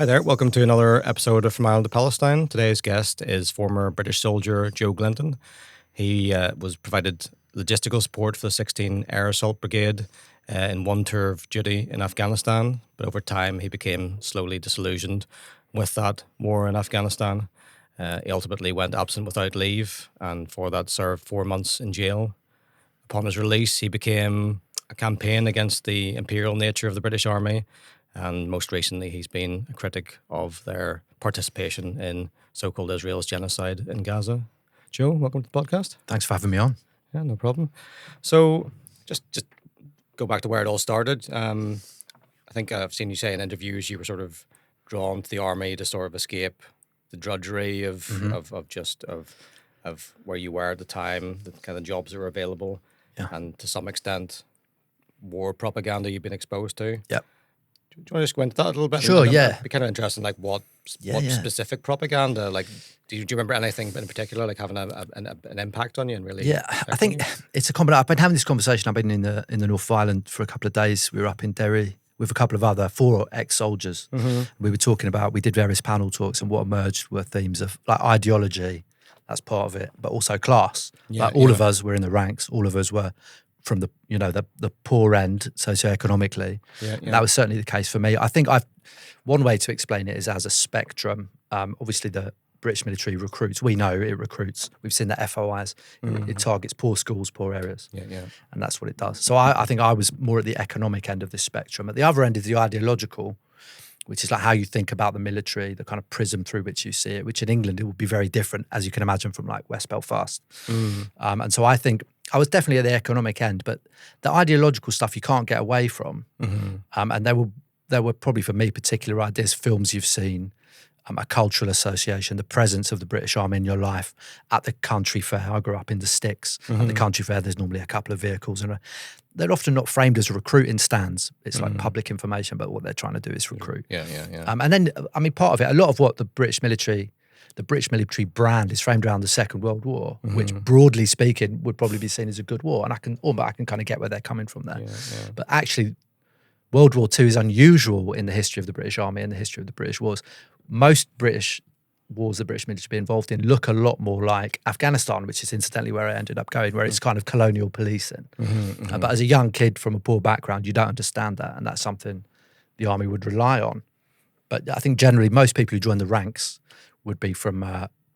there, welcome to another episode of From Ireland to Palestine. Today's guest is former British soldier Joe Glenton. He was provided logistical support for the 16 Air Assault Brigade in one tour of duty in Afghanistan, but over time he became slowly disillusioned with that war in Afghanistan. He ultimately went absent without leave and for that served 4 months in jail. Upon his release, he began a campaign against the imperial nature of the British Army, and most recently he's been a critic of their participation in so-called Israel's genocide in Gaza. Joe, welcome to the podcast. Thanks for having me on. Yeah, no problem. So just go back to where it all started. I think I've seen you say in interviews you were sort of drawn to the army to sort of escape the drudgery of where you were at the time, the kind of jobs that were available, and to some extent war propaganda you've been exposed to. Yep. Do you want to just go into that a little bit? Sure, yeah. It'd be kind of interesting, like what specific propaganda, like do you remember anything in particular, like having an impact on you and really? Yeah, I think it's a combination. I've been having this conversation. I've been in the North of Ireland for a couple of days. We were up in Derry with a couple of other 4 ex-soldiers. Mm-hmm. We were talking about, we did various panel talks, and what emerged were themes of like ideology, that's part of it, but also class. Like all of us were in the ranks. All of us were from the poor end socioeconomically. That was certainly the case for me. I think one way to explain it is as a spectrum. Obviously the British military recruits. We know it recruits. We've seen the FOIs. It targets poor schools, poor areas. And that's what it does. So I think I was more at the economic end of this spectrum. At the other end is the ideological, which is like how you think about the military, the kind of prism through which you see it, which in England it would be very different, as you can imagine, from like West Belfast. And so I think I was definitely at the economic end, but the ideological stuff you can't get away from. And there were probably for me particular ideas, films you've seen, a cultural association, the presence of the British Army in your life at the country fair. I grew up in the sticks. At the country fair, there's normally a couple of vehicles, and they're often not framed as recruiting stands. It's like public information, but what they're trying to do is recruit. And then, I mean, part of it, a lot of what the British military brand is framed around the Second World War, which broadly speaking would probably be seen as a good war. And I can kind of get where they're coming from there. But actually, World War II is unusual in the history of the British Army and the history of the British wars. Most British wars the British military be involved in look a lot more like Afghanistan, which is incidentally where I ended up going, where it's kind of colonial policing. But as a young kid from a poor background, you don't understand that. And that's something the army would rely on. But I think generally most people who join the ranks would be from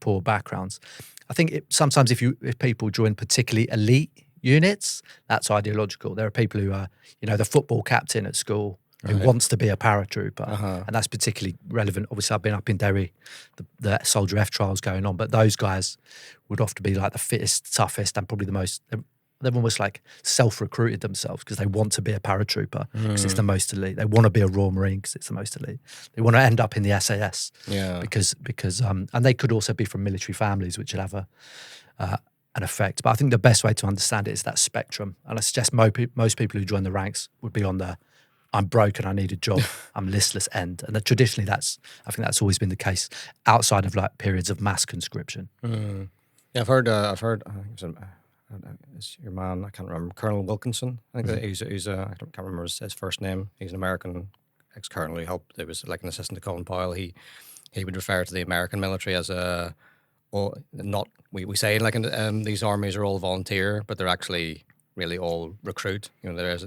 poor backgrounds. I think sometimes if people join particularly elite units, that's ideological. There are people who are, the football captain at school who wants to be a paratrooper, and that's particularly relevant. Obviously, I've been up in Derry, the Soldier F trials going on, but those guys would often be like the fittest, toughest, and probably the most. They've almost like self-recruited themselves because they want to be a paratrooper because it's the most elite. They want to be a Royal Marine because it's the most elite. They want to end up in the SAS because and they could also be from military families, which would have an effect. But I think the best way to understand it is that spectrum. And I suggest most people who join the ranks would be on the I'm broke and I need a job, I'm listless end. And traditionally I think that's always been the case outside of like periods of mass conscription. Yeah, I've heard, I think it's your man, I can't remember, Colonel Wilkinson. I think that he's I can't remember his first name. He's an American ex-colonel who helped, it was like an assistant to Colin Powell. He would refer to the American military as we say like these armies are all volunteer, but they're actually really all recruit. There's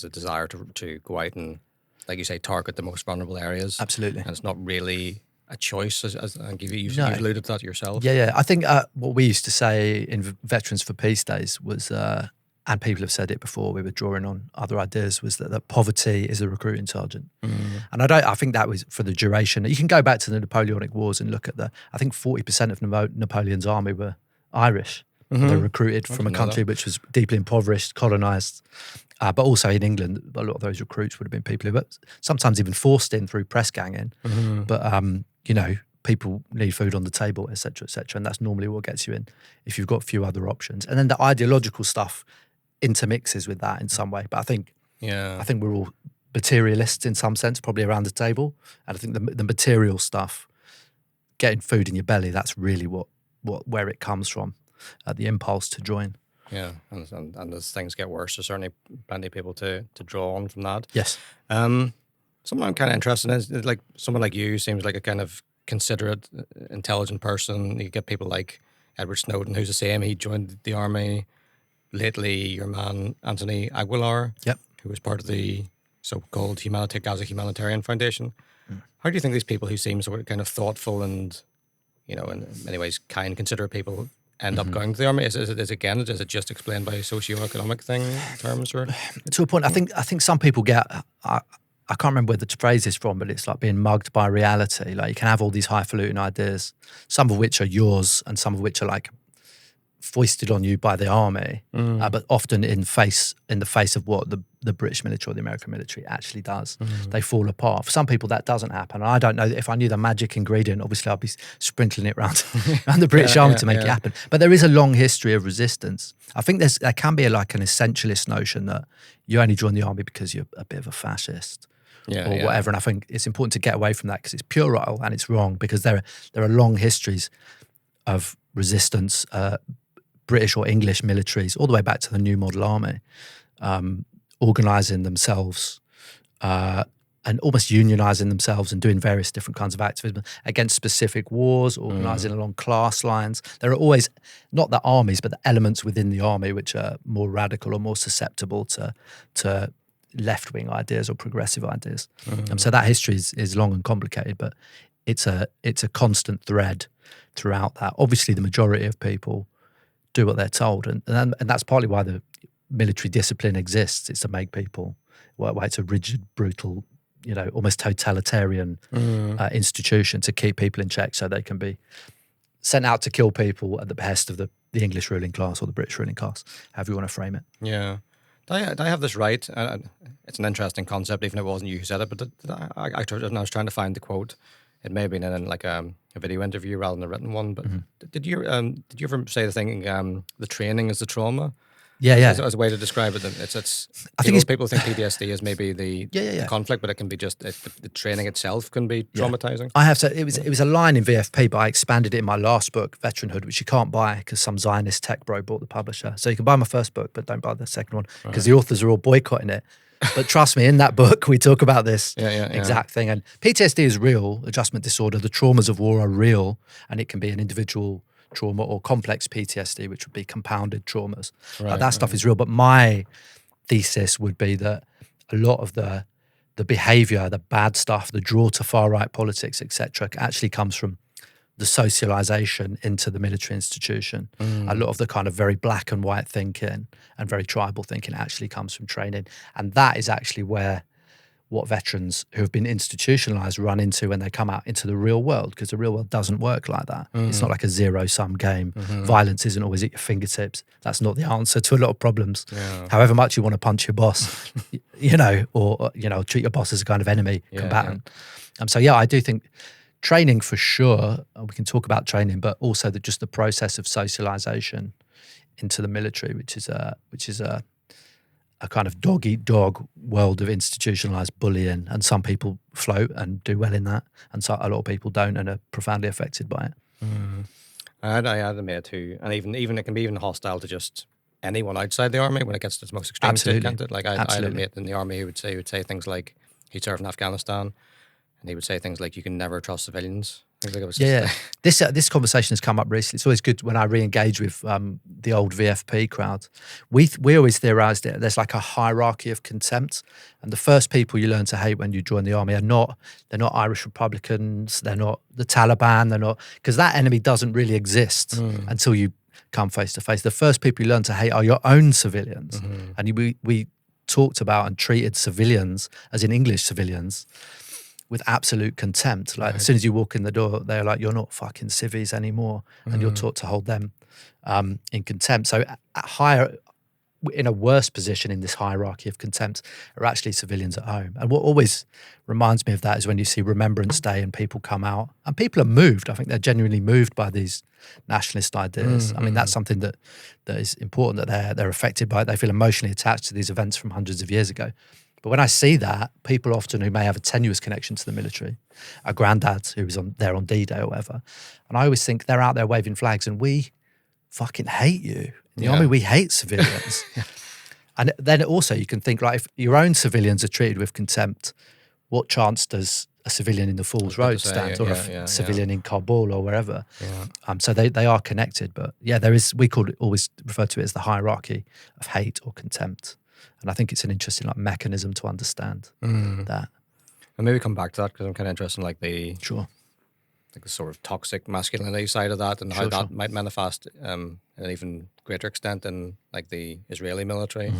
a desire to go out and, like you say, target the most vulnerable areas. Absolutely. And it's not really a choice, as I think you've alluded to that yourself. Yeah. I think what we used to say in Veterans for Peace days was, and people have said it before, we were drawing on other ideas, was that poverty is a recruiting sergeant. And I think that was for the duration. You can go back to the Napoleonic Wars and look at I think 40% of Napoleon's army were Irish. They were recruited from a country which was deeply impoverished, colonised. But also in England, a lot of those recruits would have been people who were sometimes even forced in through press ganging. But, people need food on the table, et cetera, and that's normally what gets you in if you've got a few other options. And then the ideological stuff intermixes with that in some way. But I think we're all materialists in some sense, probably around the table. And I think the material stuff, getting food in your belly, that's really where it comes from. The impulse to join. Yeah, and as things get worse, there's certainly plenty of people to draw on from that. Yes. Someone I'm kind of interested in is like someone like you seems like a kind of considerate, intelligent person. You get people like Edward Snowden, who's the same. He joined the army. Lately, your man Anthony Aguilar, Yep. who was part of the so-called Gaza Humanitarian Foundation. How do you think these people who seem sort of kind of thoughtful and, you know, in many ways kind, considerate people end up going to the army? Is it just explained by socio-economic terms, or To a point, I think some people get. I can't remember where the phrase is from, but it's like being mugged by reality. Like you can have all these highfalutin ideas, some of which are yours, and some of which are like foisted on you by the army, but often in the face of what the British military or the American military actually does. They fall apart. For some people, that doesn't happen. And I don't know if I knew the magic ingredient. Obviously, I'd be sprinkling it around the British army to make it happen. But there is a long history of resistance. I think there can be like an essentialist notion that you only join the army because you're a bit of a fascist. Whatever, and I think it's important to get away from that because it's puerile and it's wrong, because there are long histories of resistance, British or English militaries, all the way back to the New Model Army, organising themselves and almost unionising themselves and doing various different kinds of activism against specific wars, organising along class lines. There are always, not the armies, but the elements within the army which are more radical or more susceptible to left-wing ideas or progressive ideas. So that history is long and complicated, but it's a constant thread throughout that. Obviously, the majority of people do what they're told, and that's partly why the military discipline exists. It's to make people, why it's a rigid, brutal, you know, almost totalitarian institution to keep people in check so they can be sent out to kill people at the behest of the English ruling class or the British ruling class, however you want to frame it. Yeah. Did I have this right? It's an interesting concept, even if it wasn't you who said it, but I was trying to find the quote. It may have been in like a video interview rather than a written one, but did you ever say the thing, the training is the trauma? Yeah. As a way to describe it, I think people think PTSD is maybe the conflict, but it can be just the training itself can be traumatizing. I have said it was a line in VFP, but I expanded it in my last book, Veteranhood, which you can't buy because some Zionist tech bro bought the publisher. So you can buy my first book, but don't buy the second one because the authors are all boycotting it. But trust me, in that book, we talk about this exact thing. And PTSD is real, adjustment disorder. The traumas of war are real, and it can be an individual trauma or complex PTSD, which would be compounded traumas. That stuff is real. But my thesis would be that a lot of the behaviour, the bad stuff, the draw to far-right politics, etc., actually comes from the socialisation into the military institution. A lot of the kind of very black and white thinking and very tribal thinking actually comes from training. And that is actually what veterans who have been institutionalised run into when they come out into the real world, because the real world doesn't work like that. It's not like a zero-sum game. Violence isn't always at your fingertips. That's not the answer to a lot of problems. However much you want to punch your boss, you know, or you know, treat your boss as a kind of enemy combatant. So I do think training for sure, we can talk about training, but also just the process of socialisation into the military, which is a kind of dog-eat-dog world of institutionalised bullying, and some people float and do well in that, and so a lot of people don't and are profoundly affected by it. I had a mate who, and even it can be even hostile to just anyone outside the army when it gets to its most extreme state, can't it? Like I had a mate in the army who would say things like he served in Afghanistan, and he would say things like, "You can never trust civilians." Things like it was This conversation has come up recently. It's always good when I re-engage with the old VFP crowd. We always theorised it. There's like a hierarchy of contempt, and the first people you learn to hate when you join the army they're not Irish Republicans, they're not the Taliban, they're not, because that enemy doesn't really exist until you come face to face. The first people you learn to hate are your own civilians, and we talked about and treated civilians, as in English civilians, with absolute contempt. Like as soon as you walk in the door, they're like, "You're not fucking civvies anymore," and you're taught to hold them in contempt. So in a worse position in this hierarchy of contempt are actually civilians at home. And what always reminds me of that is when you see Remembrance Day and people come out and people are moved. I think they're genuinely moved by these nationalist ideas. I mean, that's something that is important, that they're affected by it. They feel emotionally attached to these events from hundreds of years ago. But when I see that, people often who may have a tenuous connection to the military, a granddad who was there on D-Day or whatever, and I always think they're out there waving flags and we fucking hate you. In the army, we hate civilians. And then also you can think, like, if your own civilians are treated with contempt, what chance does a civilian in the Falls about to Road say, stand, or a civilian in Kabul or wherever? Yeah. So they are connected, but yeah, there is. We always refer to it as the hierarchy of hate or contempt, and I think it's an interesting mechanism to understand that. And maybe come back to that because I'm kind of interested in Sure. the sort of toxic masculinity side of that, and how that might manifest in an even greater extent in like the Israeli military.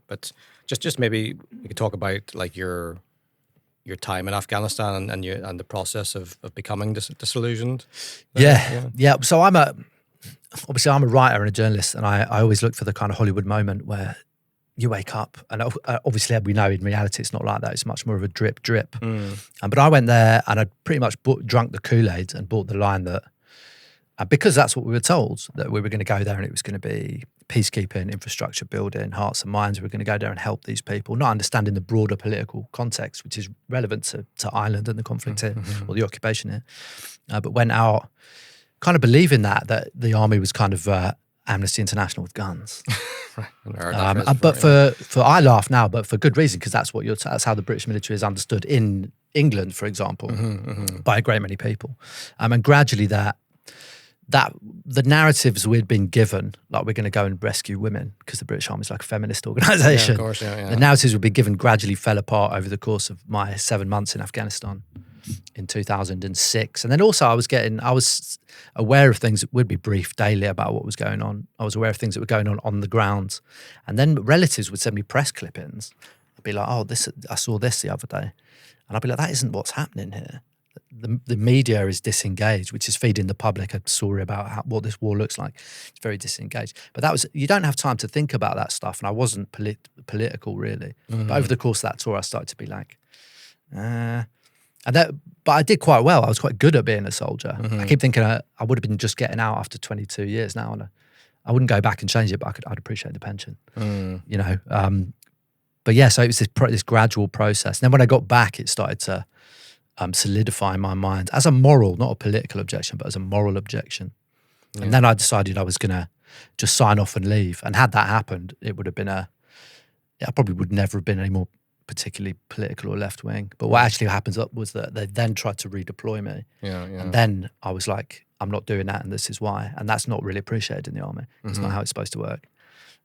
But just maybe you could talk about like your time in Afghanistan and the process of becoming disillusioned. Yeah. So I'm a writer and a journalist, and I always look for the kind of Hollywood moment where you wake up, and obviously we know in reality it's not like that. It's much more of a drip. But I went there and I'd pretty much drunk the Kool-Aid and bought the line that, because that's what we were told, that we were going to go there and it was going to be peacekeeping, infrastructure building, hearts and minds. We were going to go there and help these people, not understanding the broader political context, which is relevant to Ireland and the conflict here, or the occupation here. But went out kind of believing that the army was kind of Amnesty International with guns. But for I laugh now, but for good reason, because that's how the British military is understood in England, for example, by a great many people. And gradually that the narratives we'd been given, like we're going to go and rescue women because the British Army is like a feminist organisation. Yeah, of course, yeah. The narratives we'd been given gradually fell apart over the course of my 7 months in Afghanistan in 2006. And then also I was aware of things that would be briefed daily about what was going on. I was aware of things that were going on the ground. And then relatives would send me press clippings. I'd be like, oh, I saw this the other day. And I'd be like, that isn't what's happening here. The media is disengaged, which is feeding the public a story about what this war looks like. It's very disengaged. But you don't have time to think about that stuff. And I wasn't political really. But over the course of that tour, I started to be like, but I did quite well. I was quite good at being a soldier. I keep thinking I would have been just getting out after 22 years now. And I wouldn't go back and change it, but I'd appreciate the pension, you know. But yeah, so it was this gradual process. And then when I got back, it started to solidify in my mind as a moral, not a political objection, but as a moral objection. And then I decided I was going to just sign off and leave. And had that happened, it would have been I probably would never have been any more particularly political or left wing. But what actually happens was that they then tried to redeploy me. And then I was like, I'm not doing that, and this is why. And that's not really appreciated in the army. It's not how it's supposed to work.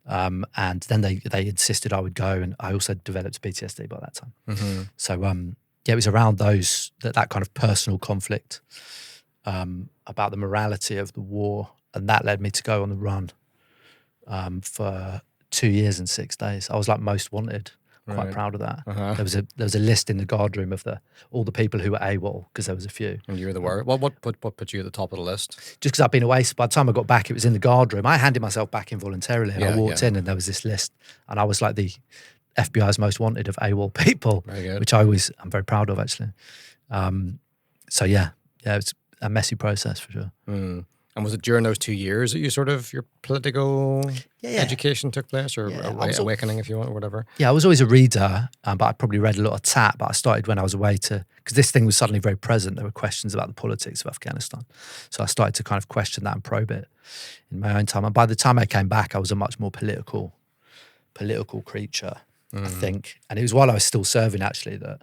And then they insisted I would go, and I also developed PTSD by that time. So it was around that kind of personal conflict about the morality of the war, and that led me to go on the run for 2 years and 6 days. I was like most wanted. Quite proud of that. There was a list in the guard room of all the people who were AWOL, because there was a few. And you were the worst. Well, what put you at the top of the list? Just because I'd been away. So by the time I got back, it was in the guard room. I handed myself back in voluntarily, and I walked in, and there was this list, and I was like the FBI's most wanted of AWOL people, which I'm very proud of actually. So yeah, it's a messy process for sure. And was it during those 2 years that your political education took place, or awakening, if you want, or whatever? Yeah, I was always a reader, but I probably read a lot of TAT, but I started when I was away because this thing was suddenly very present. There were questions about the politics of Afghanistan. So I started to kind of question that and probe it in my own time. And by the time I came back, I was a much more political creature, I think. And it was while I was still serving, actually, that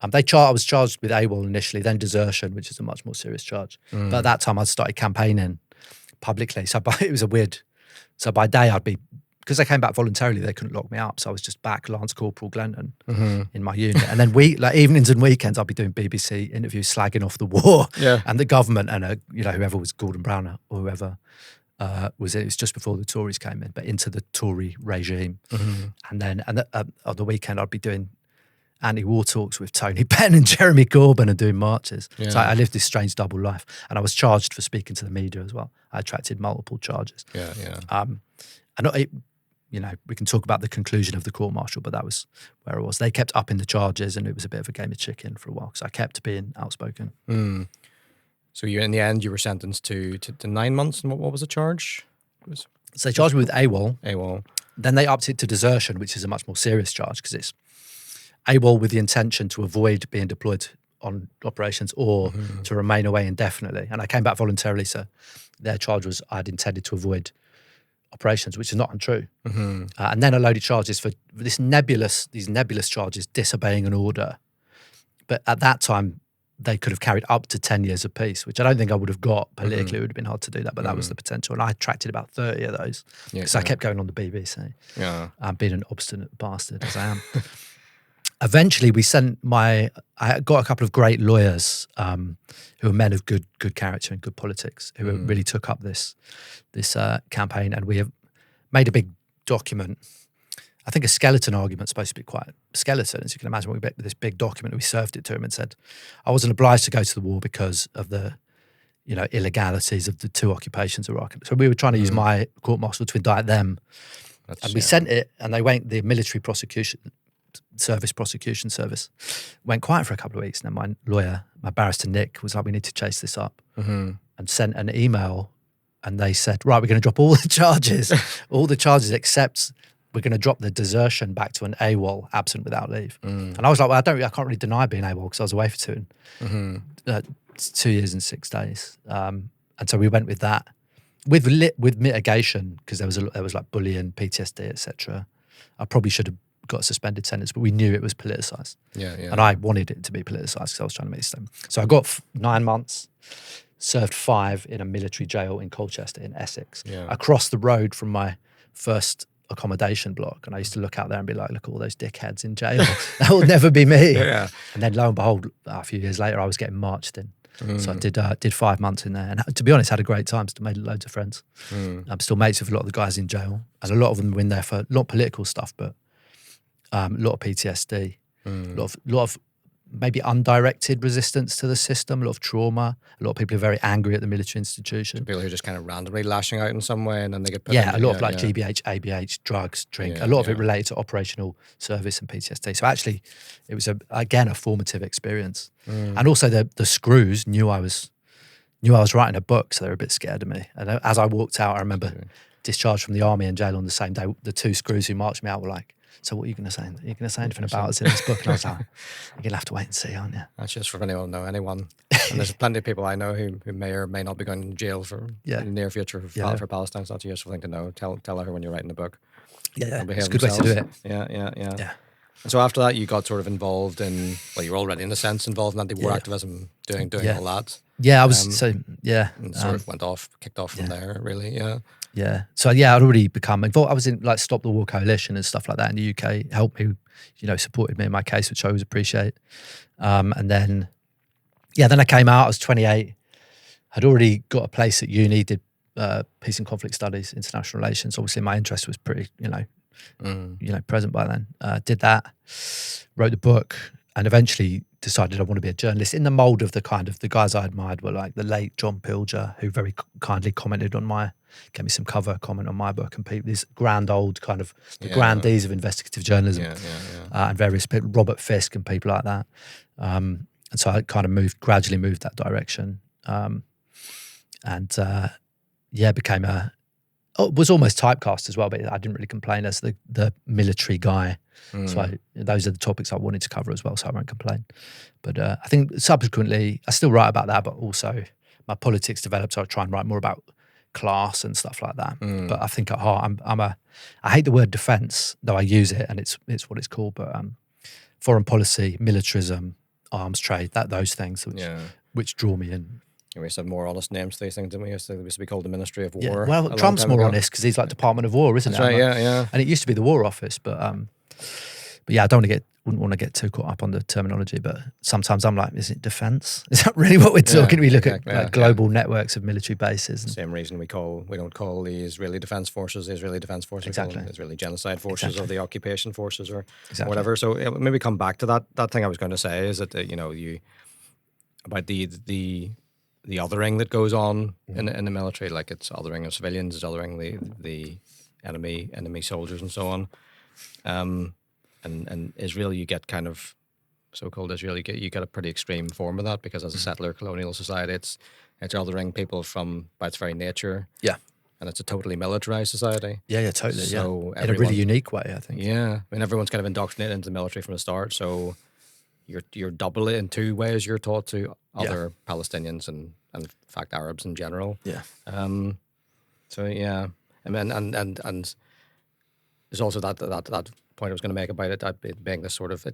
I was charged with AWOL initially, then desertion, which is a much more serious charge. But at that time, I started campaigning publicly. So it was so by day because I came back voluntarily, they couldn't lock me up. So I was just back Lance Corporal Glenton in my unit. And then evenings and weekends, I'd be doing BBC interviews slagging off the war and the government and whoever was Gordon Brown or whoever it was just before the Tories came in, but into the Tory regime. And then on the weekend, I'd be doing anti-war talks with Tony Benn and Jeremy Corbyn and doing marches. So I lived this strange double life, and I was charged for speaking to the media as well. I attracted multiple charges. We can talk about the conclusion of the court-martial, but that was where it was. They kept upping the charges, and it was a bit of a game of chicken for a while, because I kept being outspoken. So in the end, you were sentenced to 9 months, and what was the charge? So they charged me with AWOL. AWOL. Then they upped it to desertion, which is a much more serious charge, because it's AWOL with the intention to avoid being deployed on operations or to remain away indefinitely. And I came back voluntarily, so their charge was I'd intended to avoid operations, which is not untrue. And then a load of charges for these nebulous charges, disobeying an order. But at that time, they could have carried up to 10 years of peace, which I don't think I would have got politically. It would have been hard to do that, but that was the potential. And I attracted about 30 of those because I kept going on the BBC. Yeah. Being an obstinate bastard as I am. Eventually, I got a couple of great lawyers who were men of good character and good politics who really took up this campaign, and we have made a big document. I think a skeleton argument supposed to be quite skeleton, as you can imagine. We made this big document, and we served it to him and said, I wasn't obliged to go to the war because of the illegalities of the two occupations of Iraq. So we were trying to use my court-martial to indict them. And we sent it, and they went, the military prosecution service went quiet for a couple of weeks. And then my lawyer, my barrister Nick, was like, we need to chase this up, and sent an email, and they said, right, we're going to drop all the charges, except we're going to drop the desertion back to an AWOL, absent without leave. And I was like, well, I can't really deny being AWOL because I was away for 2 years and 6 days. And so we went with that, with mitigation, because there was like bullying, PTSD, etc. I probably should have got a suspended sentence, but we knew it was politicized. And I wanted it to be politicized because I was trying to make a statement. So I got 9 months, served 5 in a military jail in Colchester in Essex, across the road from my first accommodation block. And I used to look out there and be like, look at all those dickheads in jail. That will never be me. And then lo and behold, a few years later, I was getting marched in. So I did 5 months in there, and to be honest, had a great time. Still made loads of friends. I'm still mates with a lot of the guys in jail, and a lot of them were in there for not political stuff, but a lot of PTSD, a lot of maybe undirected resistance to the system, a lot of trauma. A lot of people are very angry at the military institution. People who are just kind of randomly lashing out in some way, and then they get put a lot of GBH, ABH, drugs, drink. A lot of it related to operational service and PTSD. So actually, it was again a formative experience. And also the screws knew I was writing a book, so they were a bit scared of me. And as I walked out, I remember discharged from the army and jail on the same day. The 2 screws who marched me out were like, so what are you going to say? Are you going to say anything about us in this book? And I was like, you're going to have to wait and see, aren't you? That's just for anyone to know anyone. And there's plenty of people I know who may or may not be going to jail for in the near future for Palestine. So that's a useful thing to know. Tell everyone you're writing the book. It's a good way to do it. Yeah. And so after that, you got sort of involved in, well, you were already in a sense involved in anti-war activism, doing all that. Yeah, I was, And sort of kicked off from there, really, Yeah. So I'd already become involved. I was in like Stop the War Coalition and stuff like that in the UK. Helped me, supported me in my case, which I always appreciate. And then I came out. I was 28. I'd already got a place at uni. Did peace and conflict studies, international relations. Obviously, my interest was pretty, present by then. Did that, wrote the book, and eventually decided I want to be a journalist in the mold of the guys I admired were like the late John Pilger, who very kindly commented on gave me some cover comment on my book, and people, these grand old kind of the grandees of investigative journalism, and various people, Robert Fisk and people like that. And so I kind of gradually moved that direction, became was almost typecast as well, but I didn't really complain as the military guy. So those are the topics I wanted to cover as well, so I won't complain. But I think subsequently, I still write about that, but also my politics developed, so I try and write more about class and stuff like that. But I think at heart, I hate the word defence, though I use it, and it's what it's called, but foreign policy, militarism, arms trade, those things which draw me in. We used to have more honest names to these things, didn't we? It used to be called the Ministry of War. Yeah. Well, Trump's more honest because he's like Department of War, isn't it? That's right, And it used to be the War Office, but yeah, I wouldn't want to get too caught up on the terminology, but sometimes I'm like, is it defence? Is that really what we're talking? We look at global networks of military bases. Same reason we don't call the Israeli Defence Forces the Israeli Defence Forces. Exactly. Israeli Genocide Forces or the Occupation Forces or whatever. So maybe come back to that thing I was going to say is that, about the othering that goes on in the military, like it's othering of civilians, it's othering the enemy soldiers and so on. And Israel, you get kind of so-called Israel, you get a pretty extreme form of that because as a settler colonial society, it's othering people by its very nature. Yeah. And it's a totally militarized society. Yeah, totally. So in a really unique way, I think. Yeah, I mean everyone's kind of indoctrinated into the military from the start, so you're double it in 2 ways. You're taught to other Palestinians and in fact Arabs in general. Yeah. I mean, and there's also that point I was going to make about it being this sort of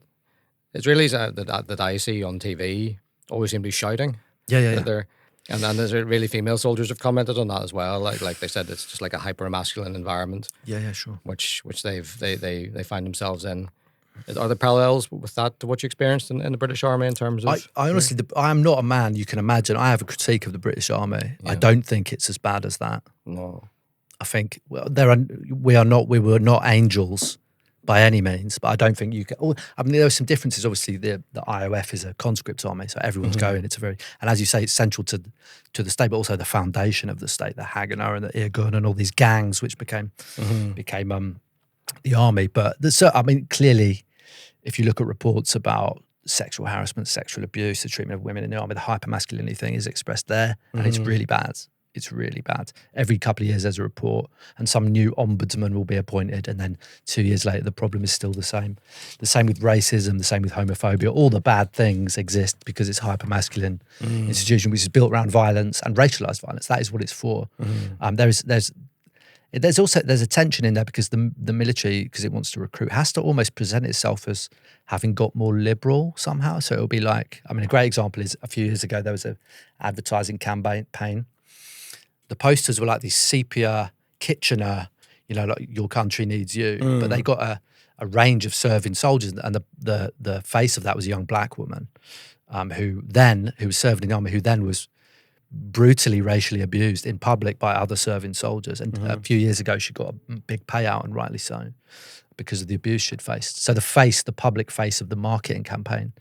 Israelis that I see on TV always seem to be shouting. Yeah. They're, and there's really female soldiers have commented on that as well. Like they said, it's just like a hyper masculine environment. Yeah, sure. Which they find themselves in. Are there parallels with that to what you experienced in the British Army in terms of? I honestly, I am not a man you can imagine. I have a critique of the British Army. Yeah. I don't think it's as bad as that. No. I think we were not angels by any means, but I don't think you can. I mean, there are some differences. Obviously, the IOF is a conscript army, so everyone's going. It's and as you say, it's central to the state, but also the foundation of the state, the Haganah and the Irgun and all these gangs, which became the army. But I mean, clearly, if you look at reports about sexual harassment, sexual abuse, the treatment of women in the army, the hypermasculinity thing is expressed there, and it's really bad. It's really bad. Every couple of years there's a report and some new ombudsman will be appointed, and then 2 years later the problem is still the same. The same with racism, the same with homophobia. All the bad things exist because it's a hypermasculine institution which is built around violence and racialized violence. That is what it's for. There's also a tension in there because the military, because it wants to recruit, has to almost present itself as having got more liberal somehow. So it'll be like, I mean, a great example is a few years ago there was an advertising campaign. The posters were like these sepia Kitchener, like your country needs you. But they got a range of serving soldiers, and the face of that was a young black woman who was serving in the army, who then was brutally racially abused in public by other serving soldiers. And a few years ago, she got a big payout, and rightly so, because of the abuse she'd faced. So the public face of the marketing campaign,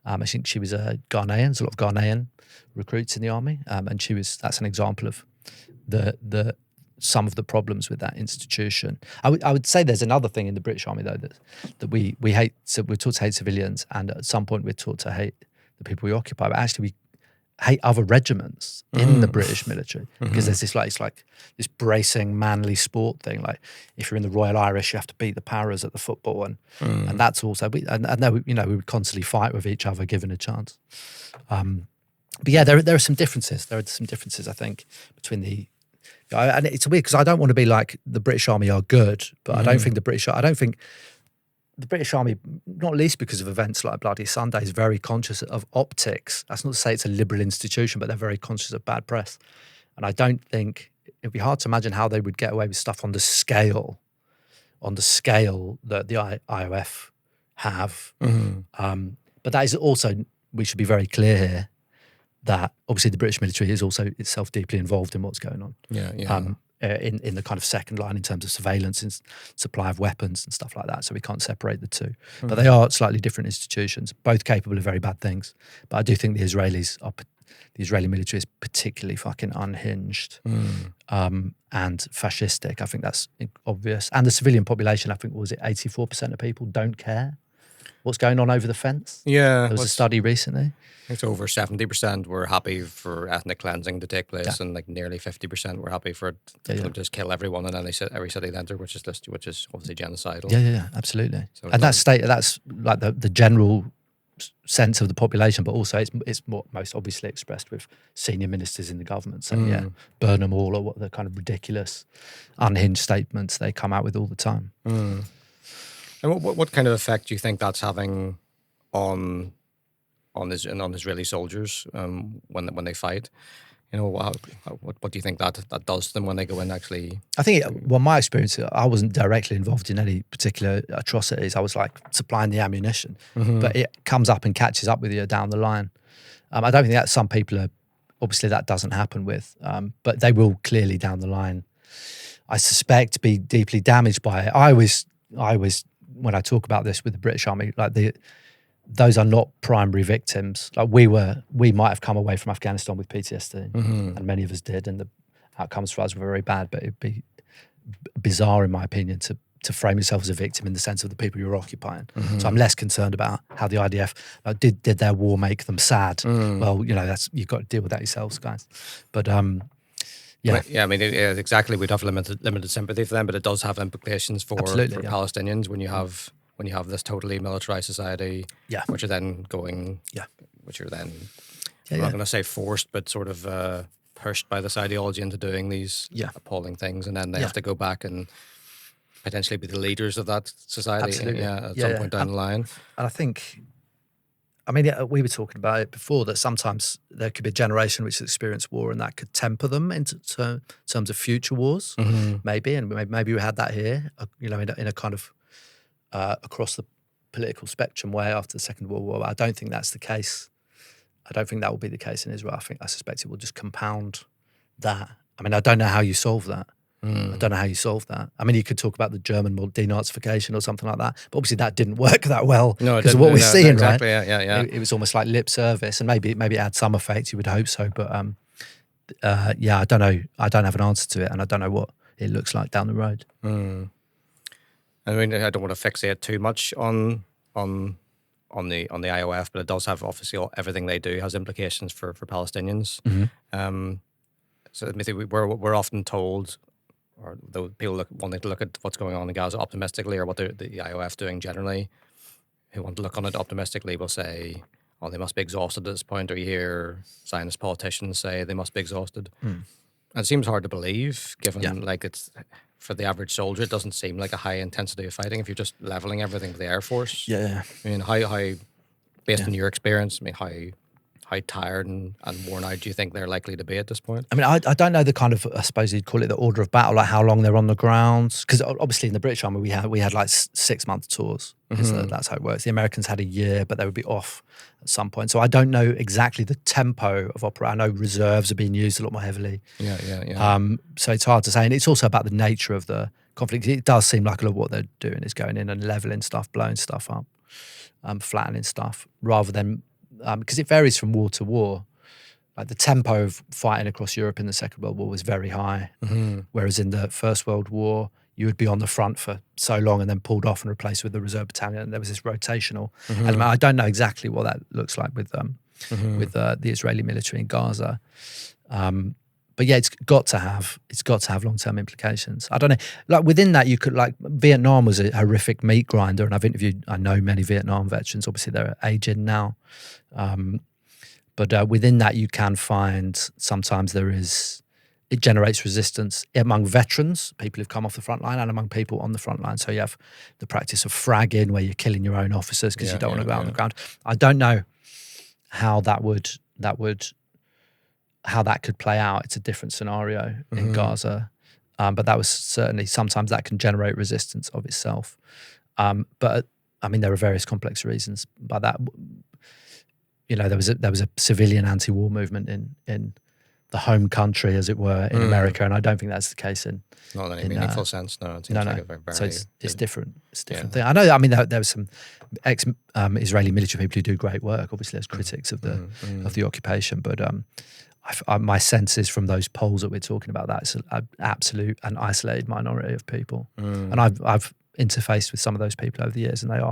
I think she was a Ghanaian. There's a lot of Ghanaian recruits in the army, and that's an example of some of the problems with that institution. I would say there's another thing in the British Army though that we hate. So we're taught to hate civilians, and at some point we're taught to hate the people we occupy. But actually, we hate other regiments in the British military because there's it's like this bracing manly sport thing. Like if you're in the Royal Irish, you have to beat the Paras at the football, and that's also we would constantly fight with each other given a chance. But yeah, there are some differences. There are some differences, I think, between and it's weird because I don't want to be like the British Army are good, but I don't think the British Army, not least because of events like Bloody Sunday, is very conscious of optics. That's not to say it's a liberal institution, but they're very conscious of bad press. And I don't think it'd be hard to imagine how they would get away with stuff on the scale that the IOF have. But that is also, we should be very clear here, that obviously the British military is also itself deeply involved in what's going on. In the kind of second line in terms of surveillance and supply of weapons and stuff like that. So we can't separate the two. But they are slightly different institutions, both capable of very bad things. But I do think the Israeli military is particularly fucking unhinged and fascistic. I think that's obvious. And the civilian population, I think, 84% of people don't care what's going on over the fence? Yeah. There was a study recently. It's over 70% were happy for ethnic cleansing to take place, and like nearly 50% were happy for them to just kill everyone in every city they enter, which is obviously genocidal. Yeah, absolutely. So and that's like the general sense of the population, but also it's most obviously expressed with senior ministers in the government saying, burn them all, or what the kind of ridiculous, unhinged statements they come out with all the time. And what kind of effect do you think that's having on Israeli soldiers when they fight? What do you think that does to them when they go in? Actually, I think my experience, I wasn't directly involved in any particular atrocities. I was like supplying the ammunition, but it comes up and catches up with you down the line. I don't think that some people are, obviously that doesn't happen with, but they will clearly down the line, I suspect, be deeply damaged by it. I always when I talk about this with the British Army, like those are not primary victims. Like we might have come away from Afghanistan with PTSD, and many of us did, and the outcomes for us were very bad. But it'd be bizarre, in my opinion, to frame yourself as a victim in the sense of the people you're occupying. So I'm less concerned about how the IDF did their war make them sad. Well, you've got to deal with that yourselves, guys. But yeah, I mean, exactly. We'd have limited sympathy for them, but it does have implications for Palestinians when you have this totally militarized society, which are then I'm not going to say forced, but sort of pushed by this ideology into doing these appalling things, and then they have to go back and potentially be the leaders of that society. Absolutely. At some point down the line. And I think, I mean, we were talking about it before, that sometimes there could be a generation which has experienced war and that could temper them into terms of future wars, maybe. And maybe we had that here, in a kind of across the political spectrum way after the Second World War. I don't think that's the case. I don't think that will be the case in Israel. I suspect it will just compound that. I mean, I don't know how you solve that. I don't know how you solve that. I mean, you could talk about the German denazification or something like that, but obviously that didn't work that well because of what we're seeing, exactly, right? Yeah. It was almost like lip service, and maybe it had some effect. You would hope so, but I don't know. I don't have an answer to it, and I don't know what it looks like down the road. I mean, I don't want to fixate too much on the IOF, but it does have, obviously, everything they do has implications for Palestinians. So I think we're often told, or though people wanting to look at what's going on in Gaza optimistically, or what the IOF doing generally, who want to look on it optimistically will say, oh, they must be exhausted at this point, or you hear Zionist politicians say they must be exhausted. And it seems hard to believe, given like it's, for the average soldier, it doesn't seem like a high intensity of fighting if you're just leveling everything with the Air Force. Yeah. I mean, how based on your experience, I mean, how tired and worn out do you think they're likely to be at this point? I mean, I don't know the kind of, I suppose you'd call it the order of battle, like how long they're on the ground. Because obviously in the British Army, we had like 6-month tours. That's how it works. The Americans had a year, but they would be off at some point. So I don't know exactly the tempo of operation. I know reserves are being used a lot more heavily. Yeah. So it's hard to say. And it's also about the nature of the conflict. It does seem like a lot of what they're doing is going in and leveling stuff, blowing stuff up, flattening stuff, rather than, because it varies from war to war. Like the tempo of fighting across Europe in the Second World War was very high, whereas in the First World War, you would be on the front for so long and then pulled off and replaced with the reserve battalion. And there was this rotational element. I don't know exactly what that looks like with the Israeli military in Gaza. But yeah, it's got to have long-term implications. I don't know. Like within that, you could, like, Vietnam was a horrific meat grinder, and I know many Vietnam veterans. Obviously, they're aging now, but within that, you can find sometimes it generates resistance among veterans, people who've come off the front line, and among people on the front line. So you have the practice of fragging, where you're killing your own officers because you don't want to go out on the ground. I don't know how that could play out. It's a different scenario in Gaza, but that was certainly, sometimes that can generate resistance of itself. But I mean, there are various complex reasons by that. There was a civilian anti-war movement in the home country, as it were, in America, and I don't think that's the case in not in any meaningful sense. No, it seems like a very, so it's different. It's a different thing. I know. I mean, there was some ex-Israeli military people who do great work, obviously, as critics of the occupation, but my sense is from those polls that we're talking about, that's an absolute and isolated minority of people. And I've interfaced with some of those people over the years, and there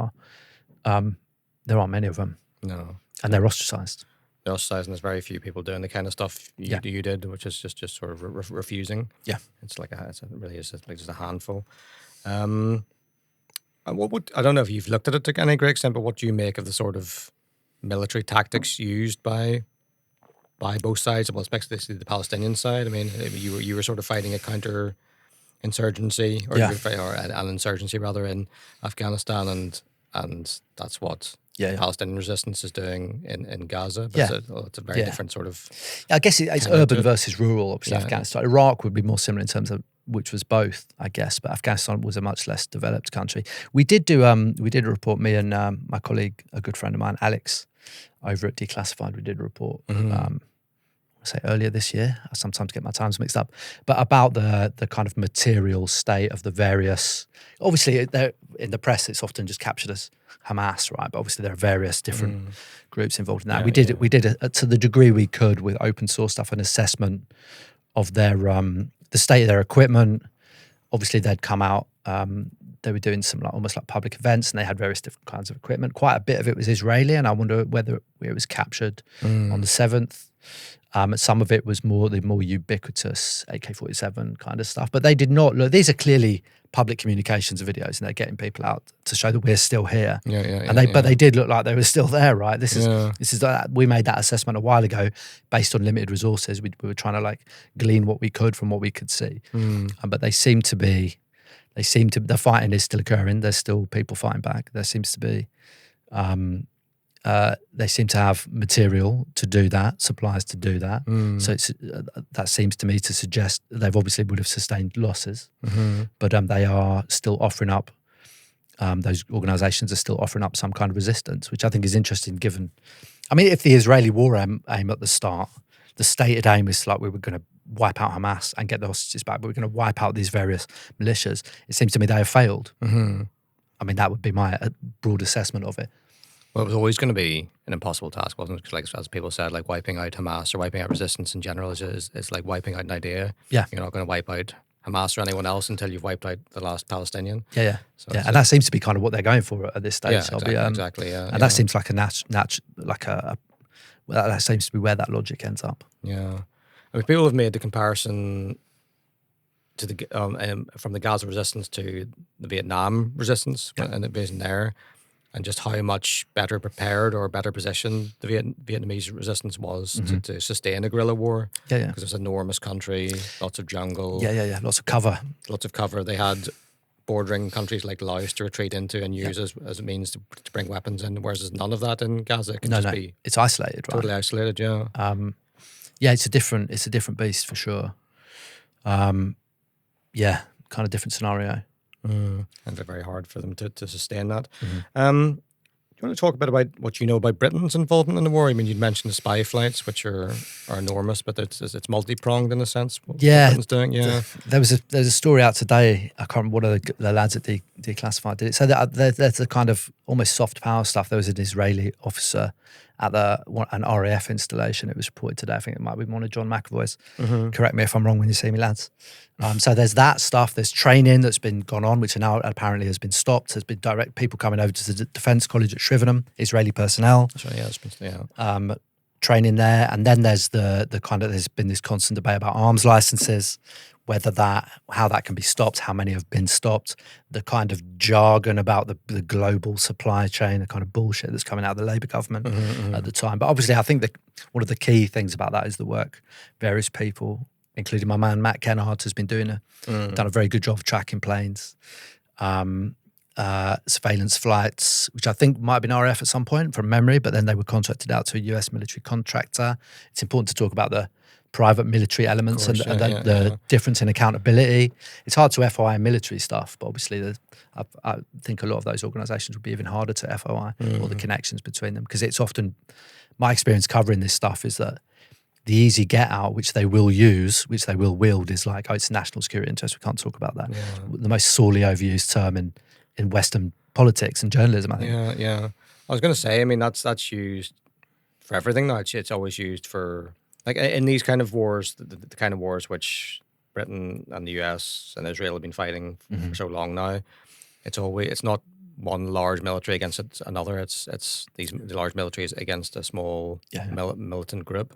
aren't many of them. No. And they're ostracised. They're ostracised, and there's very few people doing the kind of stuff you did, which is just sort of refusing. Yeah. It's like it really is just a handful. I don't know if you've looked at it to any great extent, but what do you make of the sort of military tactics used by both sides, well, especially the Palestinian side? I mean, you were sort of fighting a counter-insurgency, or an insurgency rather, in Afghanistan, and that's what Palestinian resistance is doing in Gaza. But it's a very different sort of. I guess it's urban versus rural. Obviously, Afghanistan, Iraq would be more similar in terms of, which was both, I guess, but Afghanistan was a much less developed country. We did a report, me and my colleague, a good friend of mine, Alex, over at Declassified. We did a report, say earlier this year. I sometimes get my times mixed up, but about the kind of material state of the various. Obviously, in the press, it's often just captured as Hamas, right? But obviously, there are various different groups involved in that. We did to the degree we could with open source stuff, an assessment of their the state of their equipment. Obviously, they'd come out. they were doing some almost like public events, and they had various different kinds of equipment. Quite a bit of it was Israeli, and I wonder whether it was captured on the 7th. Some of it was the more ubiquitous AK-47 kind of stuff. But they did not look. These are clearly public communications videos, and they're getting people out to show that we're still here. But they did look like they were still there, right? This is we made that assessment a while ago based on limited resources. We were trying to like glean what we could from what we could see. But they seem to be. The fighting is still occurring. There's still people fighting back. There seems to be. They seem to have material to do that, supplies to do that. So that seems to me to suggest they've obviously would have sustained losses, but they are still offering up. Those organisations are still offering up some kind of resistance, which I think is interesting. Given, I mean, if the Israeli war aim at the start, the stated aim is like we were going to wipe out Hamas and get the hostages back, but we're going to wipe out these various militias. It seems to me they have failed. I mean, that would be my broad assessment of it. Well, it was always going to be an impossible task, wasn't it? Because, like, as people said, like wiping out Hamas or wiping out resistance in general is like wiping out an idea. Yeah. You're not going to wipe out Hamas or anyone else until you've wiped out the last Palestinian. So and that seems to be kind of what they're going for at this stage. Yeah, exactly. And that seems like that seems to be where that logic ends up. Yeah. I mean, people have made the comparison to the from the Gaza resistance to the Vietnam resistance and the invasion there, and just how much better prepared or better positioned the Vietnamese resistance was to sustain a guerrilla war. Because it's an enormous country, lots of jungle. Lots of cover. They had bordering countries like Laos to retreat into and use as a means to bring weapons in, whereas there's none of that in Gaza. It can just be it's isolated, right? Totally isolated, it's a different beast for sure. Kind of different scenario. And very hard for them to sustain that. Do you want to talk a bit about what you know about Britain's involvement in the war? I mean, you'd mentioned the spy flights, which are enormous, but it's multi-pronged in a sense. What Britain's doing, There's a story out today. I can't remember what the lads at Declassified did it. So there's a kind of almost soft power stuff. There was an Israeli officer at an RAF installation. It was reported today. I think it might be one of John McAvoy's. Correct me if I'm wrong when you see me, lads. So there's that stuff. There's training that's been gone on, which now apparently has been stopped. There's been direct people coming over to the Defence College at Shrivenham, Israeli personnel. That's right, training there. And then there's the kind of, there's been this constant debate about arms licenses, how that can be stopped, how many have been stopped, the kind of jargon about the global supply chain, the kind of bullshit that's coming out of the Labour government at the time. But obviously I think that one of the key things about that is the work various people, including my man Matt Kennard, has been done a very good job of tracking planes, surveillance flights, which I think might have been RAF at some point from memory, but then they were contracted out to a US military contractor. It's important to talk about the private military elements and the difference in accountability. It's hard to FOI military stuff, but obviously I think a lot of those organisations would be even harder to FOI, or the connections between them, because it's often, my experience covering this stuff is that the easy get out, which they will use, which they will wield, is like, it's national security interest, we can't talk about that. The most sorely overused term in Western politics and journalism, I think. I was going to say, I mean, that's used for everything now. It's always used for, like, in these kind of wars, the kind of wars which Britain and the US and Israel have been fighting for so long now. It's not one large military against another. It's the large militaries against a small militant group.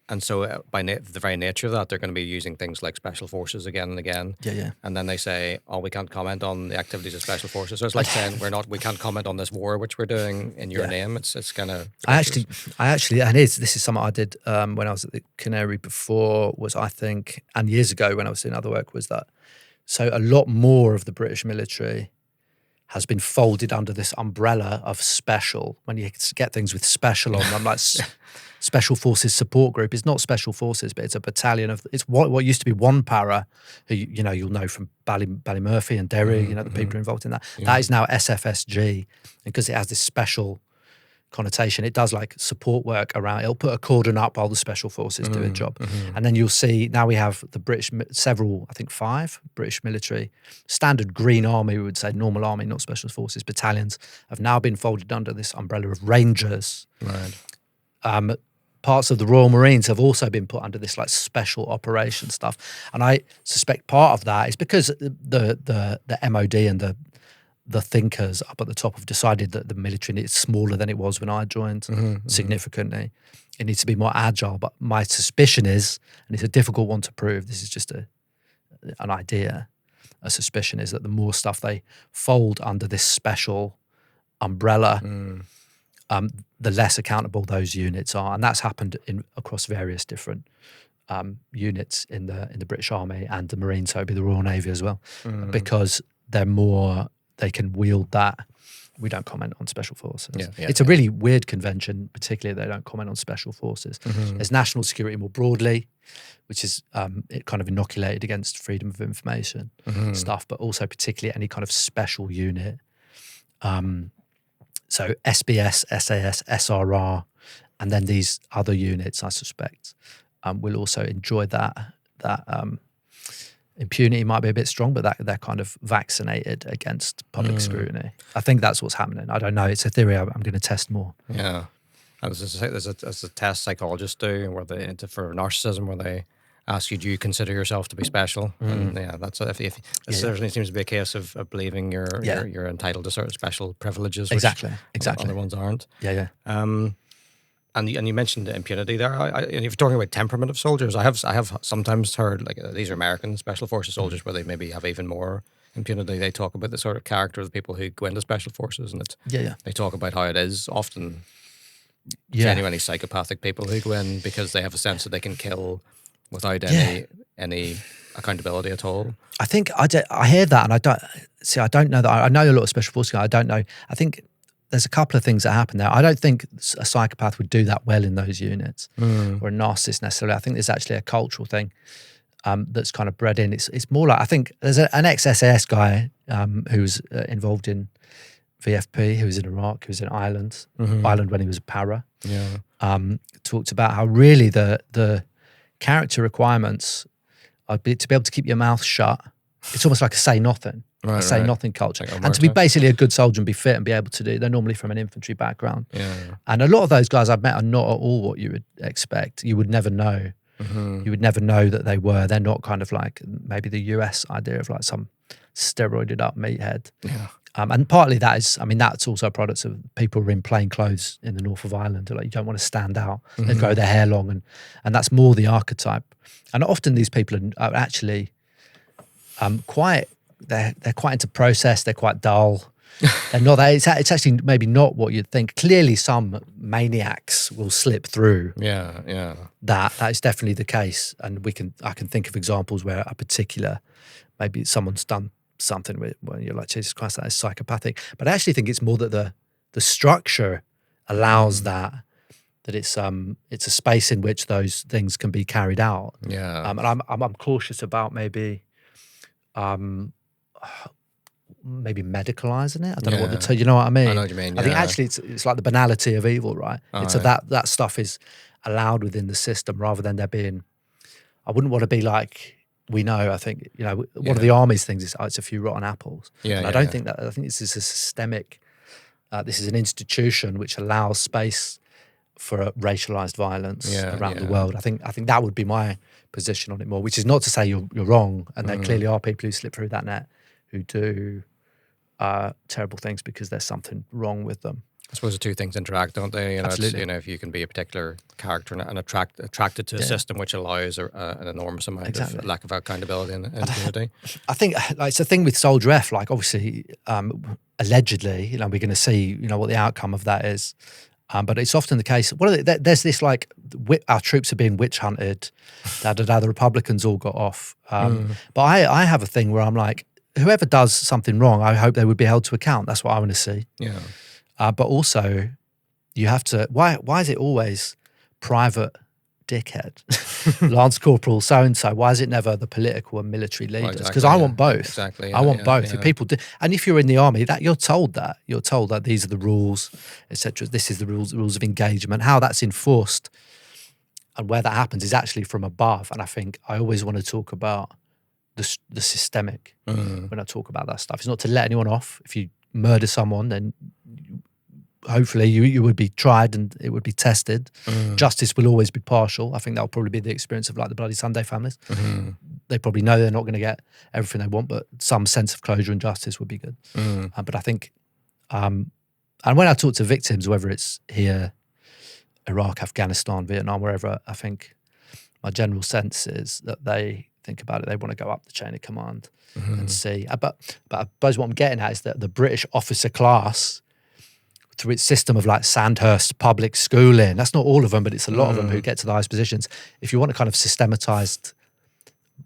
And so by the very nature of that, they're going to be using things like special forces again and again. And then they say, we can't comment on the activities of special forces. So it's like saying we can't comment on this war which we're doing in your name. It's kind of. I actually, and this is something I did when I was at the Canary before, was I think, and years ago when I was doing other work, was that, so a lot more of the British military has been folded under this umbrella of special. When you get things with special on them, like Special Forces Support Group, it's not Special Forces, but it's a battalion of, it's what used to be one para, who you'll know from Ballymurphy and Derry, the people involved in that. That is now SFSG, because it has this special connotation. It does like support work around, it'll put a cordon up while the Special Forces do a job. And then you'll see, now we have the British, several, I think 5 British military, standard Green Army, we would say normal army, not Special Forces, battalions, have now been folded under this umbrella of Rangers. parts of the Royal Marines have also been put under this like special operation stuff, and I suspect part of that is because the MOD and the thinkers up at the top have decided that the military is smaller than it was when I joined significantly. It needs to be more agile. But my suspicion is, and it's a difficult one to prove, this is just an idea, a suspicion is that the more stuff they fold under this special umbrella, the less accountable those units are. And that's happened across various different units in the British Army and the Marines, so it'd be the Royal Navy as well, because they can wield that. We don't comment on special forces. It's a really weird convention, particularly they don't comment on special forces. There's national security more broadly, which is it kind of inoculated against freedom of information stuff, but also particularly any kind of special unit. So SBS, SAS, SRR, and then these other units, I suspect, will also enjoy that impunity. Might be a bit strong, but they're kind of vaccinated against public scrutiny. I think that's what's happening. I don't know. It's a theory I'm going to test more. Yeah. And there's a test psychologists do where for narcissism, where they ask you, do you consider yourself to be special? And that's if certainly seems to be a case of believing you're entitled to certain special privileges, which exactly other ones aren't. And you mentioned impunity there. And if you're talking about temperament of soldiers, I have sometimes heard, like, these are American special forces soldiers where they maybe have even more impunity. They talk about the sort of character of the people who go into special forces, and they talk about how it is often genuinely psychopathic people who go in because they have a sense that they can kill without any accountability at all. I think I hear that, and I don't know that. I know a lot of special forces guys. I don't know. I think there's a couple of things that happen there. I don't think a psychopath would do that well in those units, or a narcissist necessarily. I think there's actually a cultural thing that's kind of bred in. It's more like, I think there's an ex-SAS guy who's involved in VFP, who was in Iraq, who was in Ireland when he was a para. Talked about how really the character requirements are to be able to keep your mouth shut. It's almost like a say nothing. Say nothing culture, and to be basically a good soldier and be fit and be able to do. They're normally from an infantry background, and a lot of those guys I've met are not at all what you would expect. You would never know. You would never know that they were. They're not kind of like maybe the US idea of like some steroided up meathead. And partly that is, I mean, that's also a product of people who are in plain clothes in the north of Ireland. Like, you don't want to stand out. They grow their hair long, and that's more the archetype. And often these people are actually quite. They're quite into process. They're quite dull. They're not. It's actually maybe not what you'd think. Clearly, some maniacs will slip through. That is definitely the case, and I can think of examples where a particular, maybe someone's done something where you're like, Jesus Christ, that is psychopathic. But I actually think it's more that the structure allows that it's a space in which those things can be carried out. And I'm cautious about maybe medicalizing it. I don't know what you know what I mean? I know what you mean. I think actually it's like the banality of evil, right? It's that stuff is allowed within the system rather than there being. I wouldn't want to be like. We know, I think, one of the army's things is it's a few rotten apples. I don't think that. I think this is a systemic. This is an institution which allows space for racialized violence around the world. I think that would be my position on it more. Which is not to say you're wrong, and there clearly are people who slip through that net who do terrible things because there's something wrong with them. I suppose the two things interact, don't they? Absolutely. If you can be a particular character and attracted to a system which allows an enormous amount of lack of accountability and impunity. I think it's a thing with Soldier F. Like, obviously, allegedly, we're going to see, what the outcome of that is. But it's often the case. There's this like our troops are being witch hunted. The Republicans all got off. But I have a thing where I'm like, whoever does something wrong, I hope they would be held to account. That's what I want to see. But also, you have to. Why is it always private dickhead, Lance Corporal so and so? Why is it never the political and military leaders? Because I want both. Exactly. I want both. If people do, and if you're in the army, that you're told that these are the rules, etc. This is the rules of engagement. How that's enforced, and where that happens is actually from above. And I think I always want to talk about the systemic when I talk about that stuff. It's not to let anyone off. If you murder someone, then hopefully you would be tried and it would be tested. Justice will always be partial. I think that'll probably be the experience of like the Bloody Sunday families. They probably know they're not going to get everything they want, but some sense of closure and justice would be good. But I think, and when I talk to victims, whether it's here, Iraq, Afghanistan, Vietnam, wherever, I think my general sense is that they think about it, they want to go up the chain of command and see. But I suppose what I'm getting at is that the British officer class, through its system of like Sandhurst public schooling, that's not all of them, but it's a lot of them who get to the highest positions. If you want a kind of systematized